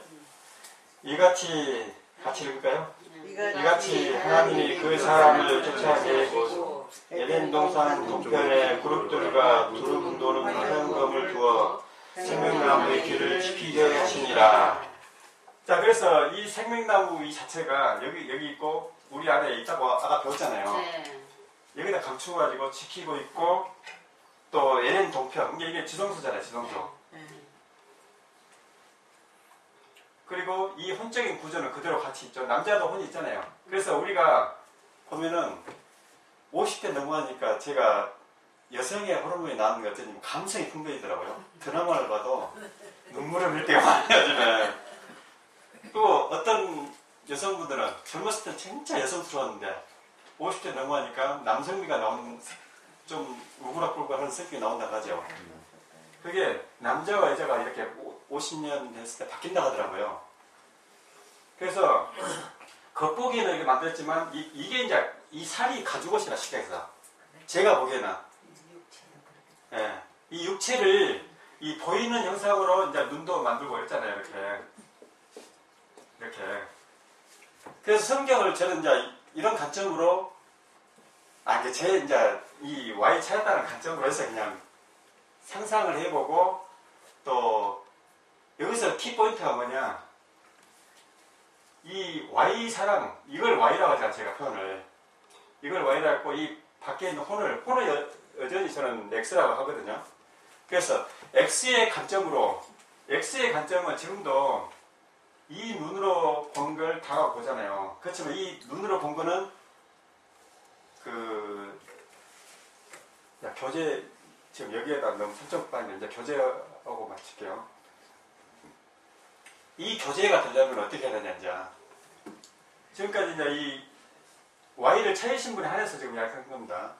이같이 같이 읽을까요? 이같이 하나님이 그 사람을 쫓아게 하고 에덴 동산 동편에 그룹들과 두루뭉도는 화형검을 두어 생명나무의 길을 지키게 하시니라. 자, 그래서 이 생명나무 이 자체가 여기 있고 우리 안에 있다고 아까 배웠잖아요. 네. 여기다 감추어가지고 지키고 있고 또 에덴 동편, 이게 지성소잖아요, 지성소. 그리고 이 혼적인 구조는 그대로 같이 있죠. 남자도 혼이 있잖아요. 그래서 우리가 보면은 50대 넘어가니까 제가 여성의 호르몬이 나오는 게 어쩌니 감성이 풍부해지더라고요. 드라마를 봐도 눈물을 흘릴 때가 많아요, 요즘에. 또 어떤 여성분들은 젊었을 때 진짜 여성스러웠는데 50대 넘어가니까 남성미가 나오는 좀 우글우글한 성격이 나온다고 하죠. 그게 남자와 여자가 이렇게 50년 됐을 때 바뀐다 하더라고요. 그래서 겉보기에는 이렇게 만들었지만 이게 이제 이 살이 가죽옷이라 쉽게 해서 제가 보기에는 예, 이 육체를 이 보이는 형상으로 이제 눈도 만들고 했잖아요. 이렇게. 그래서 성경을 저는 이제 이런 관점으로 이제 이 Y 찾았다는 관점으로 해서 그냥 상상을 해보고 또 여기서 키포인트가 뭐냐, 이 Y 사랑, 이걸 Y라고 하잖아요. 제가 표현을 이걸 Y라고 했고 이 밖에 있는 혼을 여전히 저는 X라고 하거든요. 그래서 X의 관점은 지금도 이 눈으로 본 걸 다 보잖아요. 그렇지만 이 눈으로 본 거는 교재 지금 여기에다 너무 설정받는데 이제 교재하고 마칠게요. 이 교재가 되려면 어떻게 해야 되냐, 이제. 지금까지 이제 이 Y를 찾으신 분에 한해서 지금 이야기한 겁니다.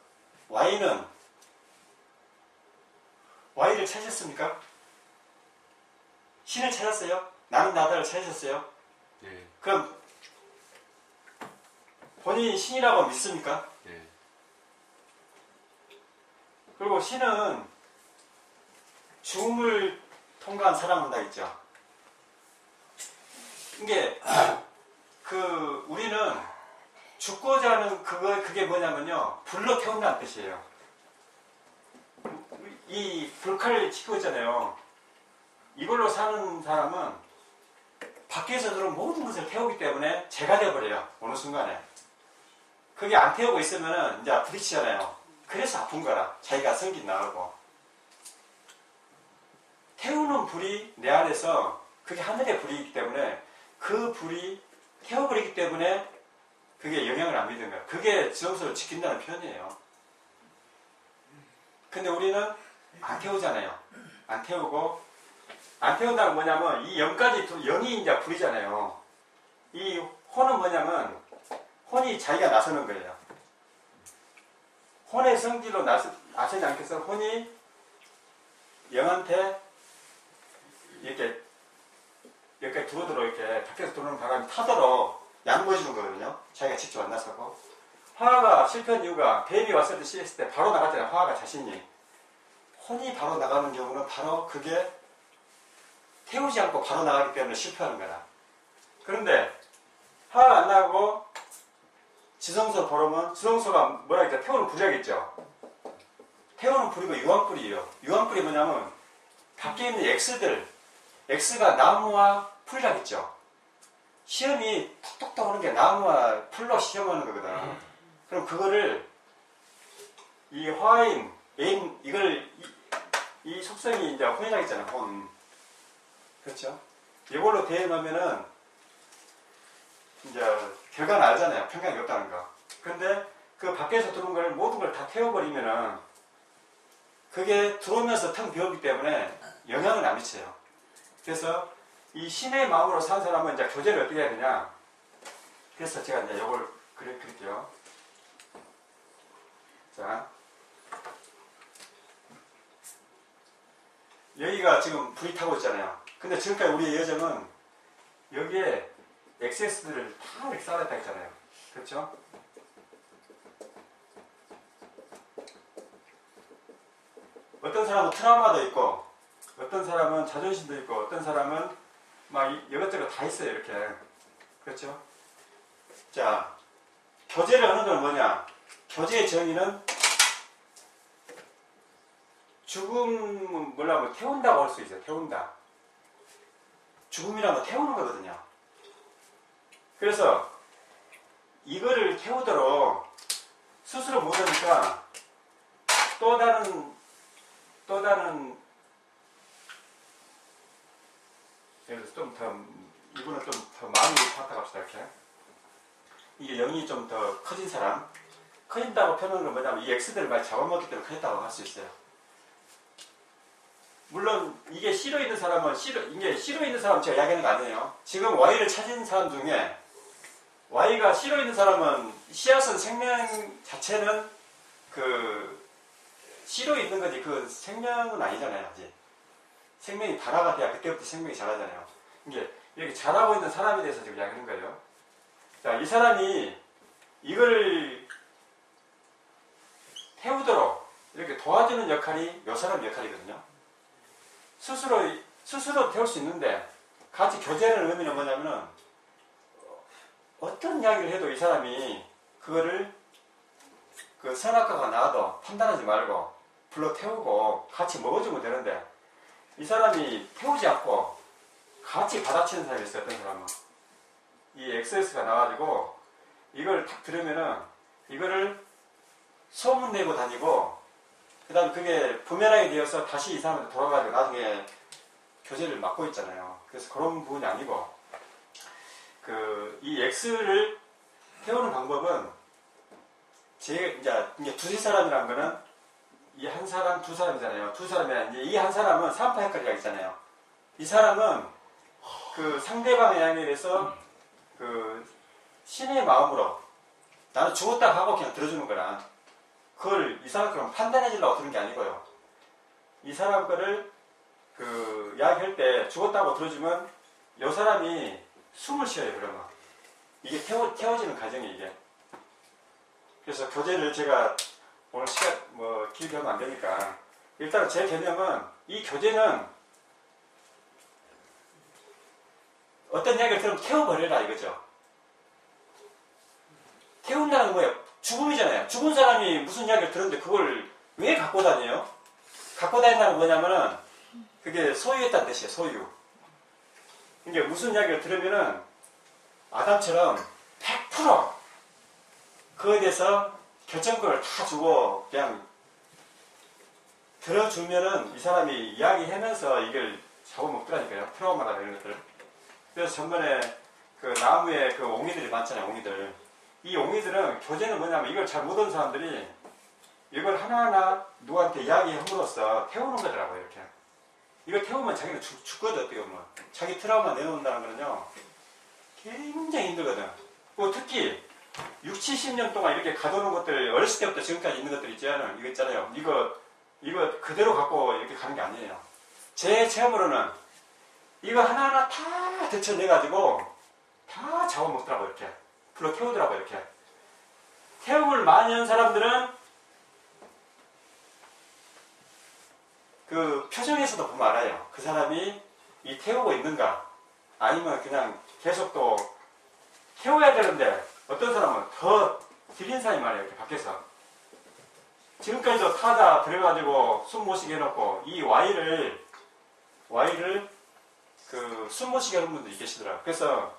Y를 찾으셨습니까? 신을 찾았어요? 나는 나다를 찾으셨어요? 네. 그럼 본인이 신이라고 믿습니까? 네. 그리고 신은 죽음을 통과한 사랑을 한다 했죠. 이게 우리는 죽고자 하는 그게 뭐냐면요. 불로 태운다는 뜻이에요. 이 불칼을 지키고 있잖아요. 이걸로 사는 사람은 밖에서 들어온 모든 것을 태우기 때문에 죄가 되어버려요. 어느 순간에. 그게 안 태우고 있으면 이제 부딪히잖아요. 그래서 아픈 거라. 자기가 성기 나오고. 태우는 불이 내 안에서 그게 하늘의 불이기 때문에 그 불이 태워버리기 때문에 그게 영향을 안 미는 거예요. 그게 지성소를 지킨다는 표현이에요. 근데 우리는 안 태우잖아요. 안 태우고, 안 태운다는 뭐냐면 이 영까지, 영이 이제 불이잖아요. 이 혼은 뭐냐면 혼이 자기가 나서는 거예요. 혼의 성질로 나서지 않겠어? 혼이 영한테 이렇게 두루두루 이렇게 밖에서 들어오는 바람이 타도록 양보해주는 거거든요. 자기가 직접 안 나서고. 화가 실패한 이유가 뱀이 왔을 때 씌었을 때 바로 나갔잖아요. 화가 자신이. 혼이 바로 나가는 경우는 바로 그게 태우지 않고 바로 나가기 때문에 실패하는 거라. 그런데 화가 안 나고 지성소 보러면 지성소가 뭐라 했죠? 태우는 불이라겠죠. 태우는 불이고 유황불이에요. 유황불이 뭐냐면 밖에 있는 X가 나무와 풀이라겠죠. 시험이 톡톡톡 하는 게 나무와 풀로 시험하는 거거든. 그럼 그거를 이 화인, 애인, 이 속성이 이제 혼이라겠잖아. 혼. 그렇죠? 이걸로 대응하면은 이제 결과는 알잖아요. 평강이 없다는 거. 근데 그 밖에서 들어온 걸 모든 걸 다 태워버리면은 그게 들어오면서 텅 비었기 때문에 영향을 안 미쳐요. 그래서 이 신의 마음으로 산 사람은 이제 교제를 어떻게 해야 되냐. 그래서 제가 이제 이걸 그릴게요. 자. 여기가 지금 불이 타고 있잖아요. 근데 지금까지 우리의 여정은 여기에 액세스들을 다 이렇게 쌓아놨다 했잖아요. 그렇죠? 어떤 사람은 트라우마도 있고, 어떤 사람은 자존심도 있고, 어떤 사람은 막 이것저것 다 있어요. 이렇게. 그렇죠? 자, 교제를 하는 건 뭐냐? 교제의 정의는 죽음은 뭐라고 태운다고 할 수 있어요. 태운다. 죽음이란 거 태우는 거거든요. 그래서 이거를 태우도록 스스로 못하니까 또 다른 예를 들어서 좀 더 이분은 좀 더 마음이 좋다 갑시다. 이렇게 이게 영이 좀 더 커진 사람, 커진다고 표현하는 건 뭐냐면 이 X들을 많이 잡아먹기 때문에 커졌다고 할 수 있어요. 물론 이게 C로 있는 사람은 이게 C로 있는 사람 제가 이야기하는 거 아니에요. 지금 Y를 찾은 사람 중에 Y가 C로 있는 사람은 씨앗은 생명 자체는 그 C로 있는 거지 그 생명은 아니잖아요. 아직 생명이 발화가 돼야 그때부터 생명이 자라잖아요. 이게 이렇게 자라고 있는 사람에 대해서 지금 이야기하는 거예요. 자, 이 사람이 이걸 태우도록 이렇게 도와주는 역할이 이 사람 역할이거든요. 스스로 태울 수 있는데 같이 교제하는 의미는 뭐냐면은 어떤 이야기를 해도 이 사람이 그거를 그 선악과가 나와도 판단하지 말고 불러 태우고 같이 먹어주면 되는데 이 사람이 태우지 않고 같이 받아치는 사람이 있어요. 어떤 사람은 이 XS가 나와가지고 이걸 탁 들으면은 이거를 소문내고 다니고 그 다음에 그게 부메랑이 되어서 다시 이 사람한테 돌아가지고 나중에 교제를 맡고 있잖아요. 그래서 그런 부분이 아니고 이 X를 태우는 방법은 이제 두세 사람이라는 거는 이 한 사람, 두 사람이잖아요. 두 사람이 이제 이 한 사람은 삼파 헷갈리가 있잖아요. 이 사람은 그 상대방의 양에 대해서 그 신의 마음으로 나는 죽었다 하고 그냥 들어주는 거라. 그걸 이 사람 그럼 판단해주려고 들은 게 아니고요. 이 사람 거를 그 이야기할 때 죽었다고 들어주면 이 사람이 숨을 쉬어요. 그러면 이게 태워지는 과정이 이게. 그래서 교제를 제가 오늘 시간 길게 하면 안 되니까 일단 제 개념은 이 교제는 어떤 이야기를 들으면 태워버려라 이거죠. 태운다는 건 뭐예요? 죽음이잖아요. 죽은 사람이 무슨 이야기를 들었는데 그걸 왜 갖고 다녀요? 갖고 다닌다는 건 뭐냐면은 그게 소유했다는 뜻이에요. 소유. 이게 무슨 이야기를 들으면은 아담처럼 100% 그거에 대해서 결정권을 다 주고 그냥 들어주면은 이 사람이 이야기하면서 이걸 잡아먹더라니까요. 트라우마나 이런 것들. 그래서 전번에 그 나무에 그 옹이들이 많잖아요. 옹이들. 이 옹이들은 교재는 뭐냐면 이걸 잘 모르는 사람들이 이걸 하나하나 누구한테 이야기함으로써 태우는 거더라고요. 이렇게. 이걸 태우면 자기는 죽거든. 어떻게 보면. 자기 트라우마 내놓는다는 거는요. 굉장히 힘들거든. 뭐 특히 60, 70년 동안 이렇게 가둬놓은 것들 어렸을 때부터 지금까지 있는 것들 있잖아요. 이거 있잖아요. 이거 그대로 갖고 이렇게 가는 게 아니에요. 제 체험으로는 이거 하나하나 다 데쳐내가지고 다 잡아먹더라고요. 이렇게. 불러 태우더라고요. 이렇게. 태움을 많이 한 사람들은 그 표정에서도 보면 알아요. 그 사람이 이 태우고 있는가 아니면 그냥 계속 또 태워야 되는데 어떤 사람은 더 들인 사람이 많아요. 이렇게 밖에서. 지금까지도 타다 들어가지고 숨 못 쉬게 해놓고 이 Y를 그 숨 못 쉬게 하는 분들이 계시더라고요. 그래서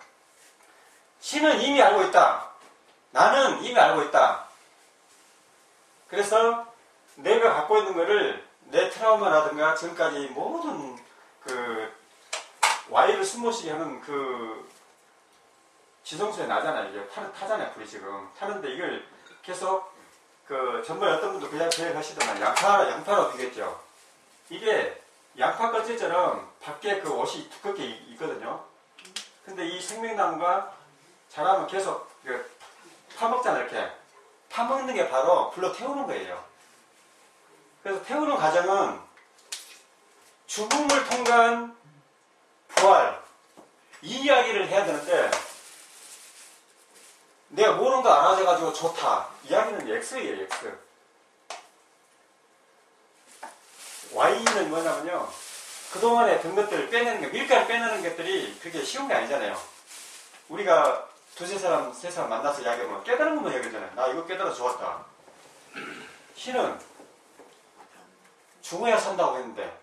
신은 이미 알고 있다. 나는 이미 알고 있다. 그래서 내가 갖고 있는 거를 내 트라우마라든가 지금까지 모든 그 Y를 숨 못 쉬게 하는 그 지성소에 나잖아요. 이게 타잖아요. 불이 지금. 타는데 이걸 계속 그 전번에 어떤 분도 그냥 하시더만 양파로 비겼죠. 이게 양파 껍질처럼 밖에 그 옷이 두껍게 있거든요. 근데 이 생명나무가 자라면 계속 파먹잖아요. 이렇게. 파먹는 게 바로 불러 태우는 거예요. 그래서 태우는 과정은 죽음을 통과한 부활 이 이야기를 해야 되는데 내가 모르는 거 알아줘가지고 좋다. 이야기는 X예요. X. Y는 뭐냐면요. 그동안에 든 것들을 빼내는 거, 밀가루 빼내는 것들이 그렇게 쉬운 게 아니잖아요. 우리가 두세 사람, 세 사람 만나서 이야기하면 깨달은 것만 얘기하잖아요. 나 이거 깨달아 좋았다. 신은 죽어야 산다고 했는데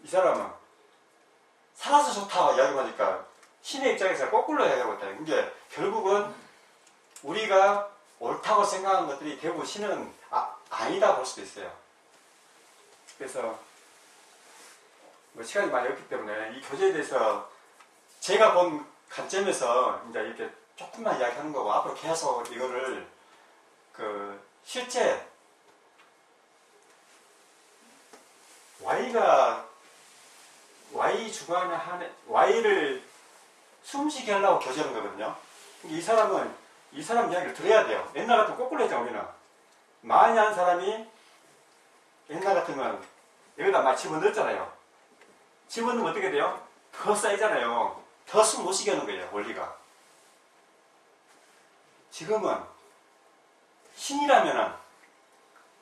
이 사람은 살아서 좋다 이야기하니까 신의 입장에서 거꾸로 이야기하고 있다. 이게 결국은 우리가 옳다고 생각하는 것들이 대부분 신은 아니다 볼 수도 있어요. 그래서 뭐 시간이 많이 없기 때문에 이 교재에 대해서 제가 본 관점에서 이제 이렇게 조금만 이야기하는 거고 앞으로 계속 이거를 그 실제 Y 주관에 한해 Y를 숨쉬게 하려고 교재하는 거거든요. 이 사람 이야기를 들어야 돼요. 옛날 같으면 거꾸로 했죠, 우리는. 많이 한 사람이 옛날 같으면 여기다 막 집어넣었잖아요. 집어넣으면 어떻게 돼요? 더 쌓이잖아요. 더 숨 못 쉬게 하는 거예요, 원리가. 지금은 신이라면은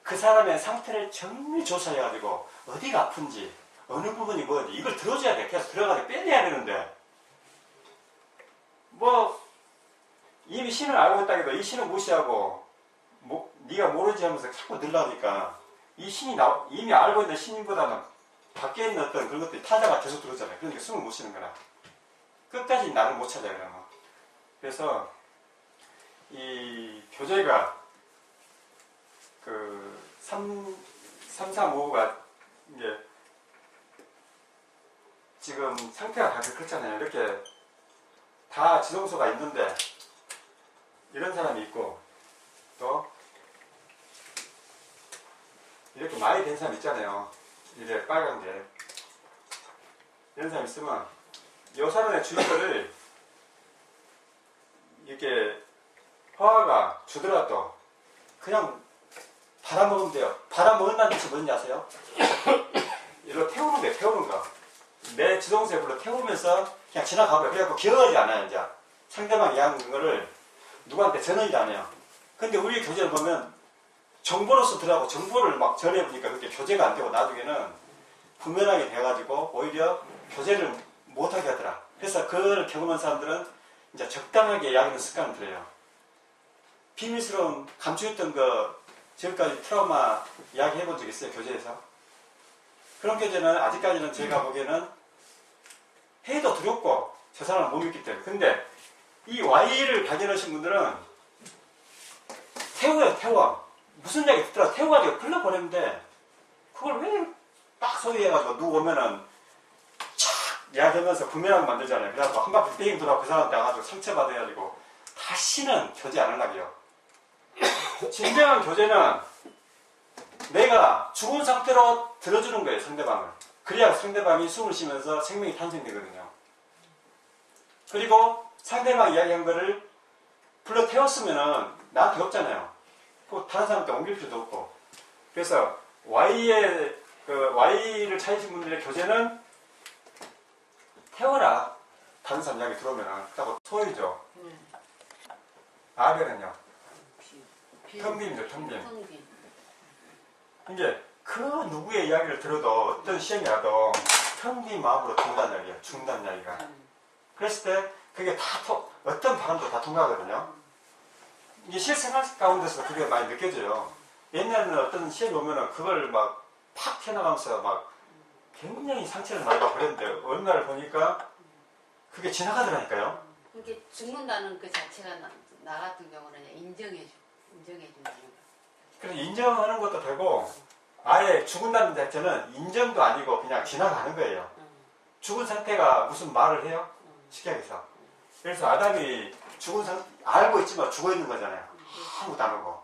그 사람의 상태를 정밀 조사해가지고 어디가 아픈지, 어느 부분이 뭐지, 이걸 들어줘야 돼. 계속 들어가서 빼내야 되는데, 이미 신을 알고 있다 해도 이 신을 무시하고, 네가 모르지 하면서 자꾸 늘라니까, 이 신이 이미 알고 있는 신보다는 밖에 있는 어떤 그런 것들이 타자가 계속 들어오잖아요. 그러니까 숨을 못 쉬는 거라. 끝까지 나를 못 찾아요, 그러면. 그래서, 이 교재가, 335가, 이제, 지금 상태가 다 그렇잖아요. 이렇게 다 지성소가 있는데, 이런 사람이 있고, 또, 이렇게 많이 된 사람 있잖아요. 이게 빨간 게. 이런 사람 있으면, 이 사람의 주의를, 이렇게, 화가 주더라도, 그냥, 받아먹으면 돼요. 받아먹는다는 뜻이 뭔지 아세요? 이리로 태우는 거예요, 태우는 거. 내 지성소에 불러 태우면서 그냥 지나가버려요. 그래갖고 기억하지 않아요, 이제. 상대방이 이야기한 거를 누구한테 전하지도 않아요. 근데 우리 교재를 보면 정보로서 들어가고 정보를 막 전해보니까 그게 교재가 안 되고 나중에는 분명하게 돼가지고 오히려 교재를 못하게 하더라. 그래서 그걸 경험한 사람들은 이제 적당하게 이야기하는 습관을 들여요. 비밀스러운 감추었던 그 지금까지 트라우마 이야기 해본 적 있어요, 교제에서? 그런 교제는 아직까지는 제가 보기에는 해도 두렵고 저 사람을 못 믿기 때문에. 근데 이 Y를 발견하신 분들은 태워요, 태워. 무슨 얘기 듣더라 태워가지고 불러보냈는데 그걸 왜 딱 소리해가지고 누구 오면은 착 이야기하면서 부메랑 만들잖아요. 그래갖고 한 바퀴 뺑 돌아 그 사람한테 와가지고 상처받아가지고 다시는 교제 안 하려고요. 진정한 교제는 내가 죽은 상태로 들어주는 거예요, 상대방을. 그래야 상대방이 숨을 쉬면서 생명이 탄생되거든요. 그리고 상대방 이야기한 거를 불러 태웠으면은 나한테 없잖아요. 다른 사람한테 옮길 필요도 없고. 그래서 Y를 찾으신 분들의 교제는 태워라. 다른 사람 이야기 들어오면 그렇다고 소유죠. 아벨은요. 텅빔이죠, 텅빔. 이제 그 누구의 이야기를 들어도 어떤 시험이 와도 텅빈 마음으로 든다는 이야기예요. 중단 이야기가. 그랬을 때 그게 어떤 바람도 다 통과하거든요. 이게 실생활 가운데서 그게 많이 느껴져요. 옛날에는 어떤 시험이 오면은 그걸 막 팍 튀어나가면서 막 굉장히 상처를 많이 받고 그랬는데 어느 날 보니까 그게 지나가더라니까요. 이게 죽는다는 그 자체가 나 같은 경우는 인정해준다는 거. 그래서 인정하는 것도 되고 아예 죽은다는 자체는 인정도 아니고 그냥 지나가는 거예요. 죽은 상태가 무슨 말을 해요? 쉽게 얘기해서. 그래서 아담이 죽은 상태 알고 있지만 죽어 있는 거잖아요. 아무것도 안 하고.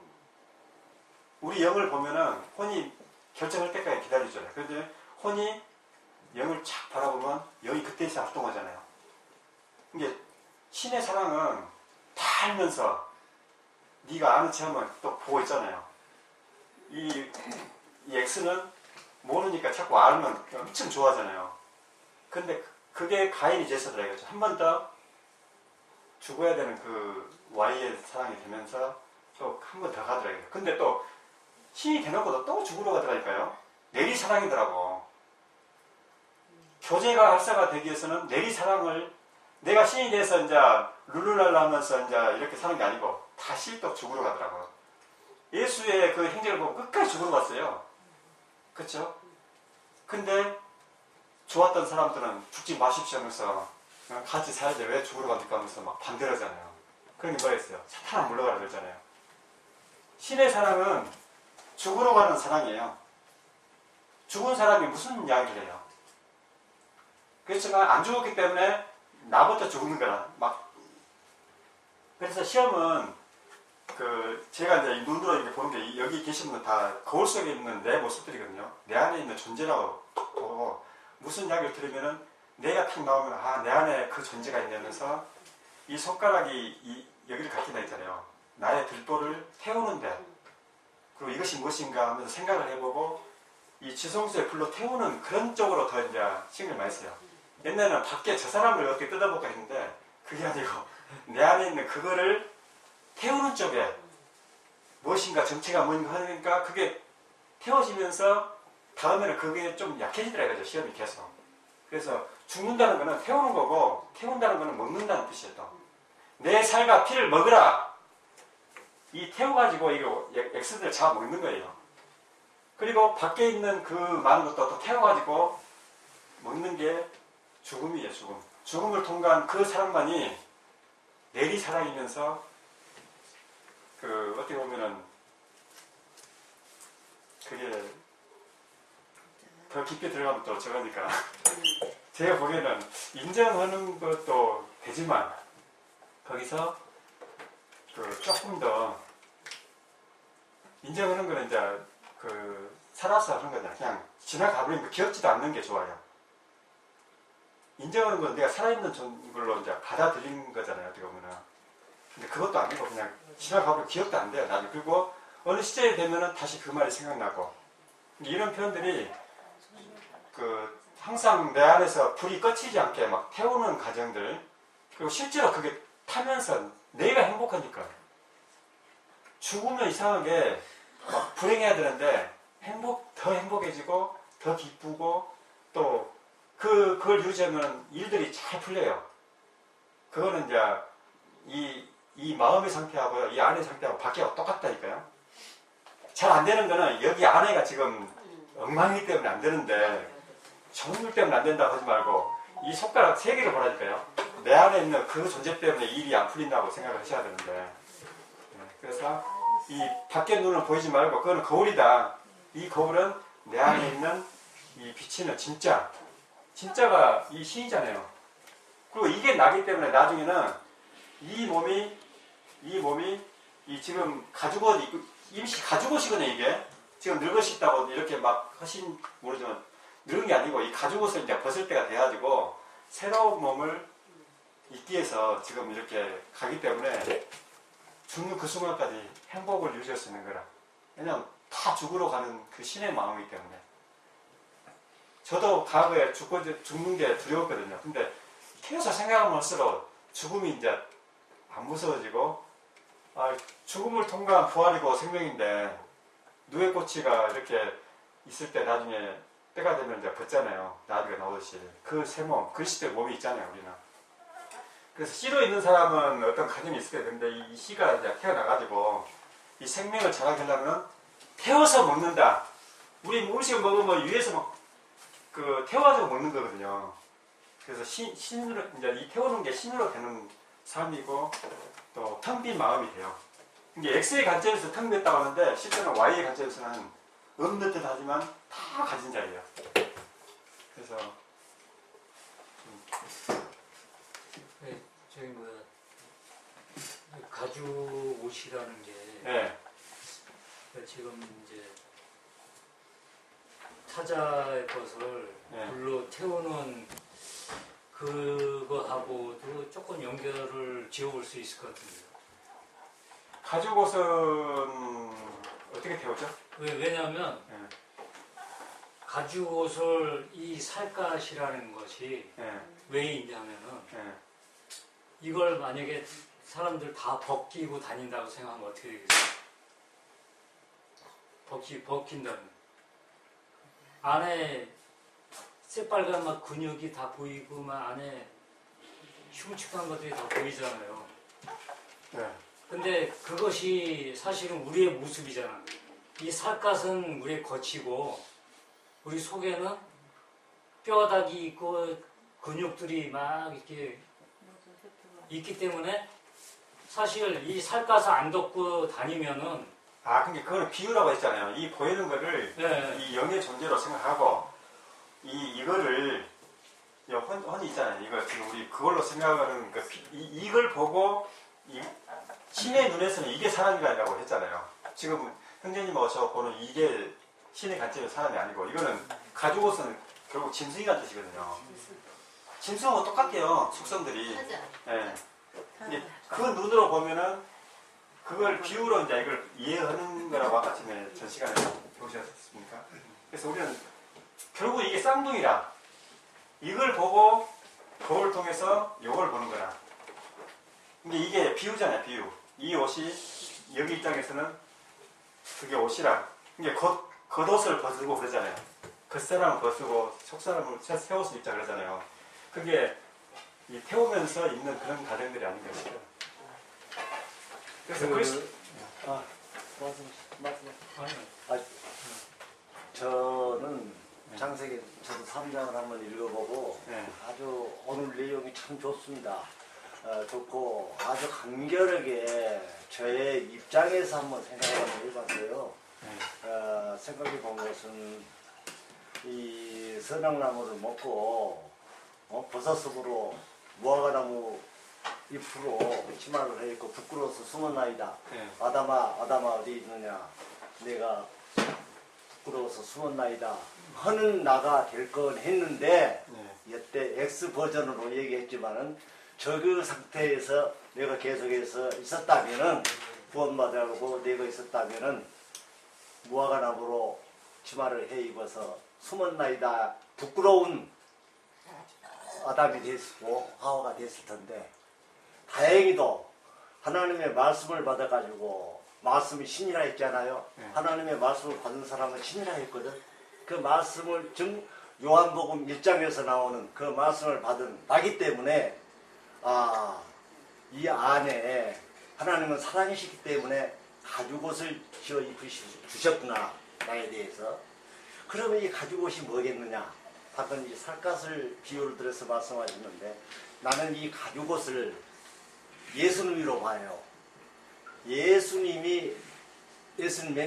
우리 영을 보면은 혼이 결정할 때까지 기다리잖아요. 그런데 혼이 영을 착 바라보면 영이 그때에서 활동하잖아요. 이게 신의 사랑은 다 알면서 네가 아는 체험을 또 보고 있잖아요. 이 X는 모르니까 자꾸 알면 엄청 좋아하잖아요. 근데 그게 가인이 제스더라 이거죠. 한 번 더 죽어야 되는 그 Y의 사랑이 되면서 또 한 번 더 가더라고요. 근데 또 신이 대놓고도 또 죽으러 가더라니까요. 내리 사랑이더라고. 교제가 활성화 되기 위해서는 내리 사랑을 내가 신이 돼서 이제 룰루랄라 하면서 이제 이렇게 사는 게 아니고 다시 또 죽으러 가더라고요. 예수의 그 행적을 보고 끝까지 죽으러 갔어요. 그렇죠? 근데 좋았던 사람들은 죽지 마십시오 하면서 같이 살지 왜 죽으러 갑니까 하면서 막 반대를 하잖아요. 그런 게 뭐였어요? 사탄아 물러가라 그러잖아요. 신의 사랑은 죽으러 가는 사랑이에요. 죽은 사람이 무슨 이야기를 해요? 그렇지만 안 죽었기 때문에 나부터 죽는 거라. 그래서 시험은 제가 이제 눈으로 이렇게 보는 게 여기 계신 분은 다 거울 속에 있는 내 모습들이거든요. 내 안에 있는 존재라고 보고 무슨 이야기를 들으면은 내가 탁 나오면 내 안에 그 존재가 있냐면서 이 손가락이 여기를 갖게 돼 있잖아요. 나의 들보를 태우는데 그리고 이것이 무엇인가 하면서 생각을 해보고 이 지성소의 불로 태우는 그런 쪽으로 더 이제 신경을 많이 써요. 옛날에는 밖에 저 사람을 어떻게 뜯어볼까 했는데 그게 아니고 내 안에 있는 그거를 태우는 쪽에 무엇인가 정체가 뭔가 하니까 그게 태워지면서 다음에는 그게 좀 약해지더라고요. 시험이 계속. 그래서 죽는다는 거는 태우는 거고 태운다는 거는 먹는다는 뜻이에요. 또. 내 살과 피를 먹으라. 이 태워가지고 이거 X들 잡아먹는 거예요. 그리고 밖에 있는 그 많은 것도 또 태워가지고 먹는 게 죽음이에요. 죽음을 통과한 그 사랑만이 내리 사랑이면서 어떻게 보면은 그게 더 깊게 들어가면 또 저거니까 제가 보기에는 인정하는 것도 되지만 거기서 조금 더 인정하는 거는 이제 살아서 하는 거잖아요. 그냥 지나가버리면 기억지도 않는 게 좋아요. 인정하는 건 내가 살아있는 걸로 이제 받아들이는 거잖아요. 어떻게 보면은. 근데 그것도 아니고 그냥 지나가버리면 기억도 안 돼요. 나중에. 그리고 어느 시점이 되면은 다시 그 말이 생각나고. 이런 표현들이 항상 내 안에서 불이 꺼지지 않게 막 태우는 과정들. 그리고 실제로 그게 타면서 내가 행복하니까. 죽으면 이상하게 막 불행해야 되는데 더 행복해지고 더 기쁘고 또 그걸 유지하면 일들이 잘 풀려요. 그거는 이제 이 이 마음의 상태하고요, 이 안의 상태하고 밖에가 똑같다니까요. 잘 안 되는 거는 여기 안에가 지금 엉망이기 때문에 안 되는데, 정물 때문에 안 된다고 하지 말고 이 손가락 3개를 보라니까요. 내 안에 있는 그 존재 때문에 일이 안 풀린다고 생각을 하셔야 되는데, 그래서 이 밖에 눈은 보이지 말고 그거는 거울이다. 이 거울은 내 안에 있는 이 비치는 진짜가 이 신이잖아요. 그리고 이게 나기 때문에 나중에는 이 몸이 이 지금 가죽옷 임시 가죽옷이거든요. 이게 지금 늙으시다고 이렇게 막 하신 모르지만 늙은 게 아니고 이 가죽옷을 이제 벗을 때가 돼가지고 새로운 몸을 입기 위해서 지금 이렇게 가기 때문에 죽는 그 순간까지 행복을 유지할 수 있는 거라. 왜냐면 다 죽으러 가는 그 신의 마음이기 때문에. 저도 과거에 죽는 게 두려웠거든요. 근데 계속 생각하면 할수록 죽음이 이제 안 무서워지고, 죽음을 통과한 부활이고 생명인데 누에 꼬치가 이렇게 있을 때 나중에 때가 되면 이제 벗잖아요. 나비가 나오듯이. 그 새 몸, 그 시대 몸이 있잖아요, 우리는. 그래서 씨로 있는 사람은 어떤 가짐이 있을 때, 근데 이 씨가 이제 태어나가지고 이 생명을 자라게 하려면 태워서 먹는다. 우리 음식을 먹으면 위에서 막 태워가지고 먹는 거거든요. 그래서 신으로, 이제 이 태우는 게 신으로 되는 삶이고, 또 텅 빈 마음이 돼요. 이게 X의 관점에서 텅 빈다고 하는데, 실제는 Y의 관점에서는 없는 듯 하지만 다 가진 자예요. 그래서, 저기 가죽 옷이라는 게 네. 지금 이제 타자의 것을 네. 불로 태우는 그거하고도 조금 연결을 지어볼 수 있을 것 같은데요. 가죽옷은 어떻게 태우죠? 왜냐하면 네. 가죽 옷을 이 살갗이라는 것이 네. 왜 있냐면은 네. 이걸 만약에 사람들 다 벗기고 다닌다고 생각하면 어떻게 되겠어요? 벗긴다면 안에 새빨간 막 근육이 다 보이고 막 안에 흉측한 것들이 다 보이잖아요. 네. 근데 그것이 사실은 우리의 모습이잖아. 이 살갗은 우리의 겉이고 우리 속에는 뼈다귀 있고 근육들이 막 이렇게 있기 때문에 사실 이 살갗을 안 덮고 다니면은 근데 그거는 비유라고 했잖아요. 이 보이는 거를 네. 이 영의 존재로 생각하고, 이거를, 혼이 있잖아요. 이거 지금 우리 그걸로 생각하는, 이걸 보고, 신의 눈에서는 이게 사람이라고 했잖아요. 지금 형제님하고 저 보는 이게 신의 관점에서 사람이 아니고, 이거는 가죽옷은 결국 짐승이라는 뜻이거든요. 짐승하고 똑같아요. 속성들이. 예. 근데 그 눈으로 보면은 그걸 비유로 이제 이걸 이해하는 거라고 아까 전에 전 시간에 보셨습니까? 그래서 우리는 결국 이게 쌍둥이라. 이걸 보고 거울을 통해서 이걸 보는 거라. 근데 이게 비유잖아요, 비유. 이 옷이 여기 입장에서는 그게 옷이라. 이게 겉옷을 벗고 그러잖아요. 겉사람을 벗고 속사람을 새 옷을 입자 그러잖아요. 그게 이 태우면서 입는 그런 가정들이 아닌가 싶어요. 그래서 저는 장세기 저도 3장을 한번 읽어보고 네. 아주 오늘 내용이 참 좋습니다. 좋고 아주 간결하게 저의 입장에서 한번 생각을 한번 해봤어요. 생각해 본 것은 이 선악나무를 먹고 버섯으로 무화과나무 잎으로 치마를 해 있고 부끄러워서 숨었나이다. 네. 아담아 어디 있느냐? 내가 부끄러워서 숨었나이다. 하는 나가 될 건 했는데 이때 X 버전으로 얘기했지만은 저 상태에서 내가 계속해서 있었다면은 구원받아고 내가 있었다면은 무화과나무로 치마를 해 입어서 숨었나이다. 부끄러운 아담이 됐고 하와가 됐을 텐데 다행히도 하나님의 말씀을 받아가지고 말씀이 신이라 했잖아요. 하나님의 말씀을 받은 사람은 신이라 했거든. 그 말씀을 요한복음 1장에서 나오는 그 말씀을 받은 나기 때문에 이 안에 하나님은 사랑이시기 때문에 가죽옷을 지어 입으셨구나 나에 대해서. 그러면 이 가죽옷이 뭐겠느냐? 방금 이 살갗을 비유를 들어서 말씀하셨는데 나는 이 가죽옷을 예수님으로 봐요. 예수님의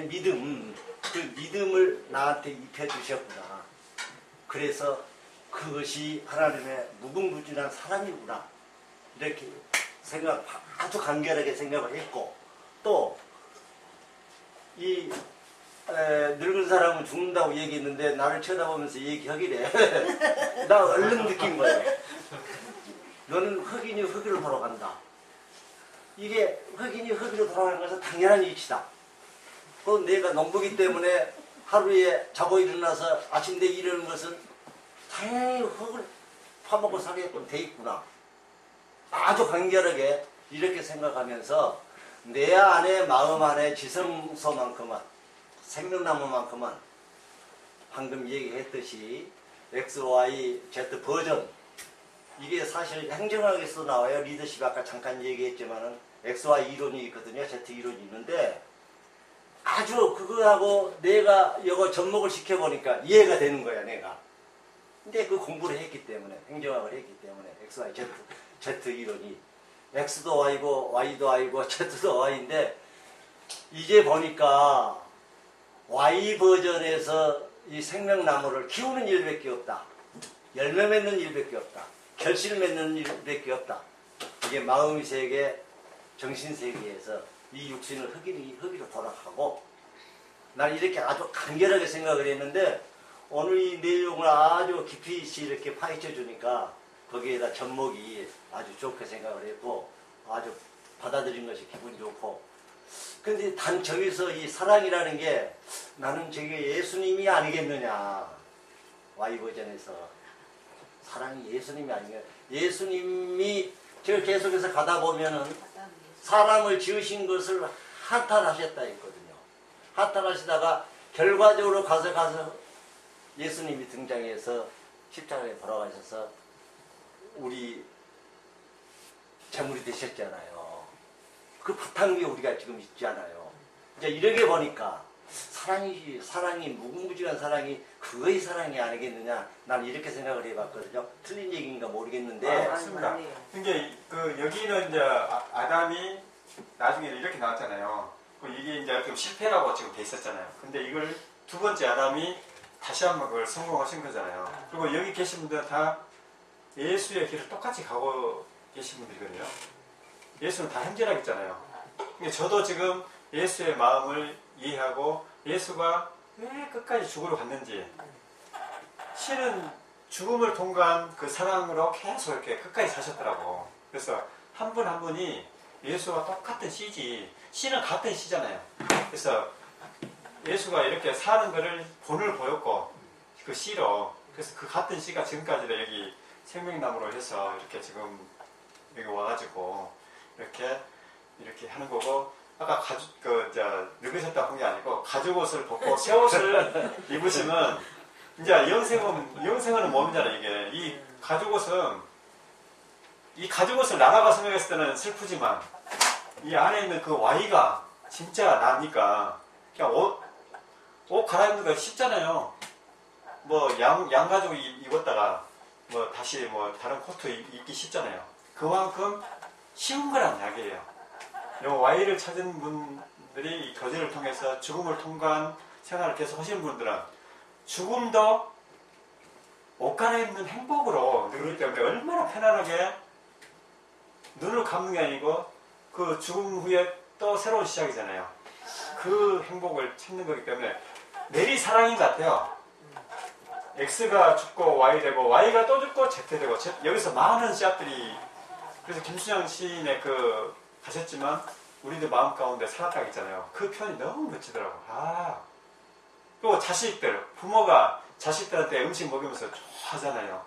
믿음, 그 믿음을 나한테 입혀주셨구나. 그래서 그것이 하나님의 무궁무진한 사랑이구나. 이렇게 아주 간결하게 생각을 했고, 또 이 늙은 사람은 죽는다고 얘기했는데 나를 쳐다보면서 얘기하기래. 나 얼른 느낀 거예요. 너는 흑인이 흑이로 돌아간다. 이게 흑인이 흑이로 돌아가는 것은 당연한 이치다. 그 내가 농부기 때문에 하루에 자고 일어나서 아침 되기 이러는 것은 당연히 흙을 파먹고 살게끔 돼 있구나. 아주 간결하게 이렇게 생각하면서 내 안에 마음 안에 지성소만큼은 생명나무만큼은 방금 얘기했듯이 X, Y, Z 버전 이게 사실 행정학에서 나와요. 리더십 아까 잠깐 얘기했지만은 X, Y 이론이 있거든요. Z 이론이 있는데 아주 그거하고 내가 이거 접목을 시켜보니까 이해가 되는 거야 내가. 근데 그 공부를 했기 때문에 행정학을 했기 때문에 X, Y, Z 이론이 X도 Y고 Y도 Y고 Z도 Y인데 이제 보니까 Y 버전에서 이 생명나무를 키우는 일밖에 없다. 열매 맺는 일밖에 없다. 결실 맺는 일밖에 없다. 이게 마음의 세계, 정신 세계에서 이 육신을 흑이로 돌아가고 난 이렇게 아주 간결하게 생각을 했는데 오늘 이 내용을 아주 깊이 이렇게 파헤쳐 주니까 거기에다 접목이 아주 좋게 생각을 했고 아주 받아들인 것이 기분이 좋고 근데 단 저기서 이 사랑이라는 게 나는 저게 예수님이 아니겠느냐 Y버전에서 사랑이 예수님이 아니겠느냐 예수님이 제가 계속해서 가다 보면은 사람을 지으신 것을 한탄하셨다 했거든요. 한탄하시다가 결과적으로 가서 예수님이 등장해서 십자가에 돌아가셔서 우리 제물이 되셨잖아요. 그 바탕 위에 우리가 지금 있잖아요. 이제 이렇게 보니까 사랑이 무궁무진한 사랑이 그거의 사랑이 아니겠느냐 난 이렇게 생각을 해봤거든요. 틀린 얘기인가 모르겠는데 맞습니다. 근데 그 여기는 이제 아담이 나중에 이렇게 나왔잖아요. 이게 이제 좀 실패라고 지금 돼 있었잖아요. 근데 이걸 두 번째 아담이 다시 한번 그걸 성공하신 거잖아요. 그리고 여기 계신 분들은 다 예수의 길을 똑같이 가고 계신 분들이거든요. 예수는 다 현존하겠잖아요. 근데 저도 지금 예수의 마음을 이해하고 예수가 왜 끝까지 죽으러 갔는지 신은 죽음을 통과한 그 사랑으로 계속 이렇게 끝까지 사셨더라고. 그래서 한 분 한 분이 예수와 똑같은 씨지 씨는 같은 씨잖아요. 그래서 예수가 이렇게 사는 거를 본을 보였고 그 씨로 그래서 그 같은 씨가 지금까지도 여기 생명나무로 해서 이렇게 지금 여기 와가지고 이렇게 하는 거고 아까 늙으셨다고 한 게 아니고 가죽옷을 벗고 새 옷을 입으시면 이제 영생은 몸이잖아요. 이게 이 가죽옷을 나라가 설명했을 때는 슬프지만 이 안에 있는 그 Y가 진짜 나니까 그냥 옷 갈아입는 거 쉽잖아요. 뭐 양가죽 입었다가 뭐 다시 뭐 다른 코트 입기 쉽잖아요. 그만큼 쉬운 거란 이야기예요. 요 Y를 찾은 분들이 이 교제를 통해서 죽음을 통과한 생활을 계속 하시는 분들은 죽음도 옷 갈아입는 행복으로 누르기 때문에 얼마나 편안하게 눈을 감는 게 아니고 그 죽음 후에 또 새로운 시작이잖아요. 그 행복을 찾는 거기 때문에 내리 사랑인 것 같아요. X가 죽고 Y 되고 Y가 또 죽고 Z 되고 여기서 많은 씨앗들이 그래서 김수영 시인의 가셨지만 우리도 마음 가운데 살았다고 했잖아요. 그 표현이 너무 멋지더라고. 그리고 부모가 자식들한테 음식 먹이면서 좋아하잖아요.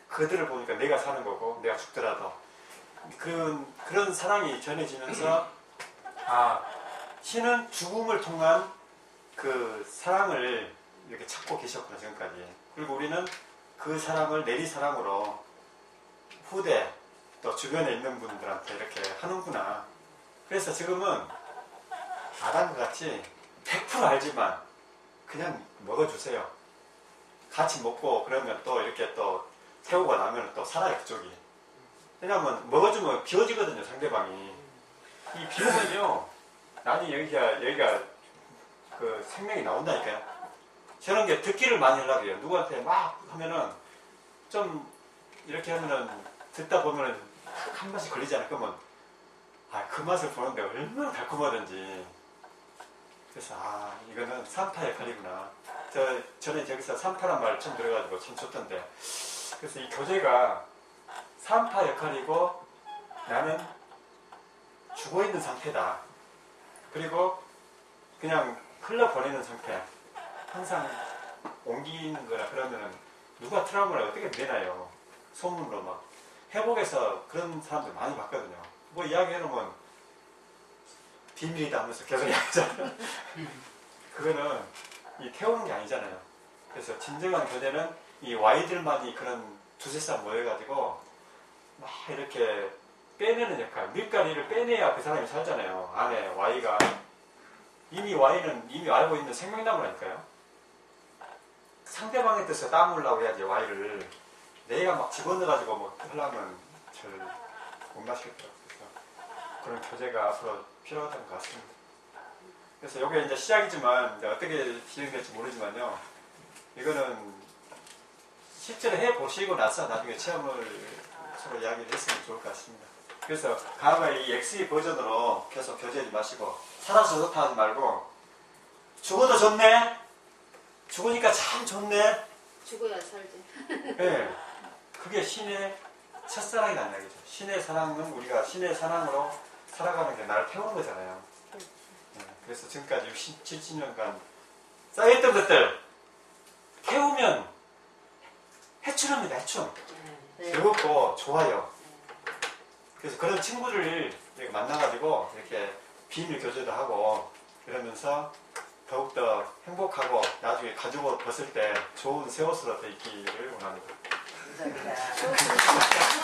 그들을 보니까 내가 사는 거고 내가 죽더라도 그런 사랑이 전해지면서 신은 죽음을 통한 그 사랑을 이렇게 찾고 계셨구나 지금까지. 그리고 우리는 그 사랑을 내리 사랑으로 후대 또 주변에 있는 분들한테 이렇게 하는구나. 그래서 지금은 아담과 같이 100% 알지만 그냥 먹어주세요. 같이 먹고 그러면 또 이렇게 또 태우고 나면 또 살아요, 그쪽이. 왜냐면 먹어주면 비워지거든요, 상대방이. 이 비우면요, 나중에 여기가 그 생명이 나온다니까요. 저런 게 듣기를 많이 하려고 해요. 누구한테 막 하면은 좀 이렇게 하면은 듣다 보면은 한 맛이 걸리잖아요. 그러면 그 맛을 보는데 얼마나 달콤하든지. 그래서 이거는 산파 역할이구나. 전에 저기서 산파란 말을 처음 들어가지고 참 좋던데. 그래서 이 교제가 산파 역할이고 나는 죽어있는 상태다. 그리고 그냥 흘러보내는 상태. 항상 옮기는 거라 그러면은 누가 트라우마를 어떻게 내나요? 소문으로 막. 회복에서 그런 사람들 많이 봤거든요. 뭐 이야기해놓으면 비밀이다 하면서 계속 이야기하잖아요. 그거는 이 태우는 게 아니잖아요. 그래서 진정한 교제는 이 Y들만이 그런 두세 사람 모여가지고 막 이렇게 빼내는 역할, 밀가리를 빼내야 그 사람이 살잖아요. 안에 Y가. 이미 Y는 이미 알고 있는 생명나무라니까요. 상대방의 뜻에 따물라고 해야지 Y를. 내가 막 집어넣어가지고 뭐 하려면 잘 못 마시겠더라고요. 그래서 그런 교제가 앞으로 필요하다는 것 같습니다. 그래서 이게 이제 시작이지만 이제 어떻게 진행될지 모르지만요. 이거는 실제로 해보시고 나서 나중에 체험을 서로 이야기를 했으면 좋을 것 같습니다. 그래서 다음에 이 XE 버전으로 계속 교제하지 마시고 살아서 좋다 하지 말고 죽어도 좋네? 죽으니까 참 좋네? 죽어야 살지. 네. 그게 신의 첫사랑이라는 얘기죠. 신의 사랑은 우리가 신의 사랑으로 살아가는 게 나를 태우는 거잖아요. 네. 그래서 지금까지 70년간 쌓여있던 것들 태우면 해충합니다. 해충. 네. 즐겁고 좋아요. 그래서 그런 친구를 이렇게 만나가지고 이렇게 비밀 교제도 하고 이러면서 더욱더 행복하고 나중에 가지고 벗을 때 좋은 새 옷으로 돼 있기를 원합니다. 감사합니다.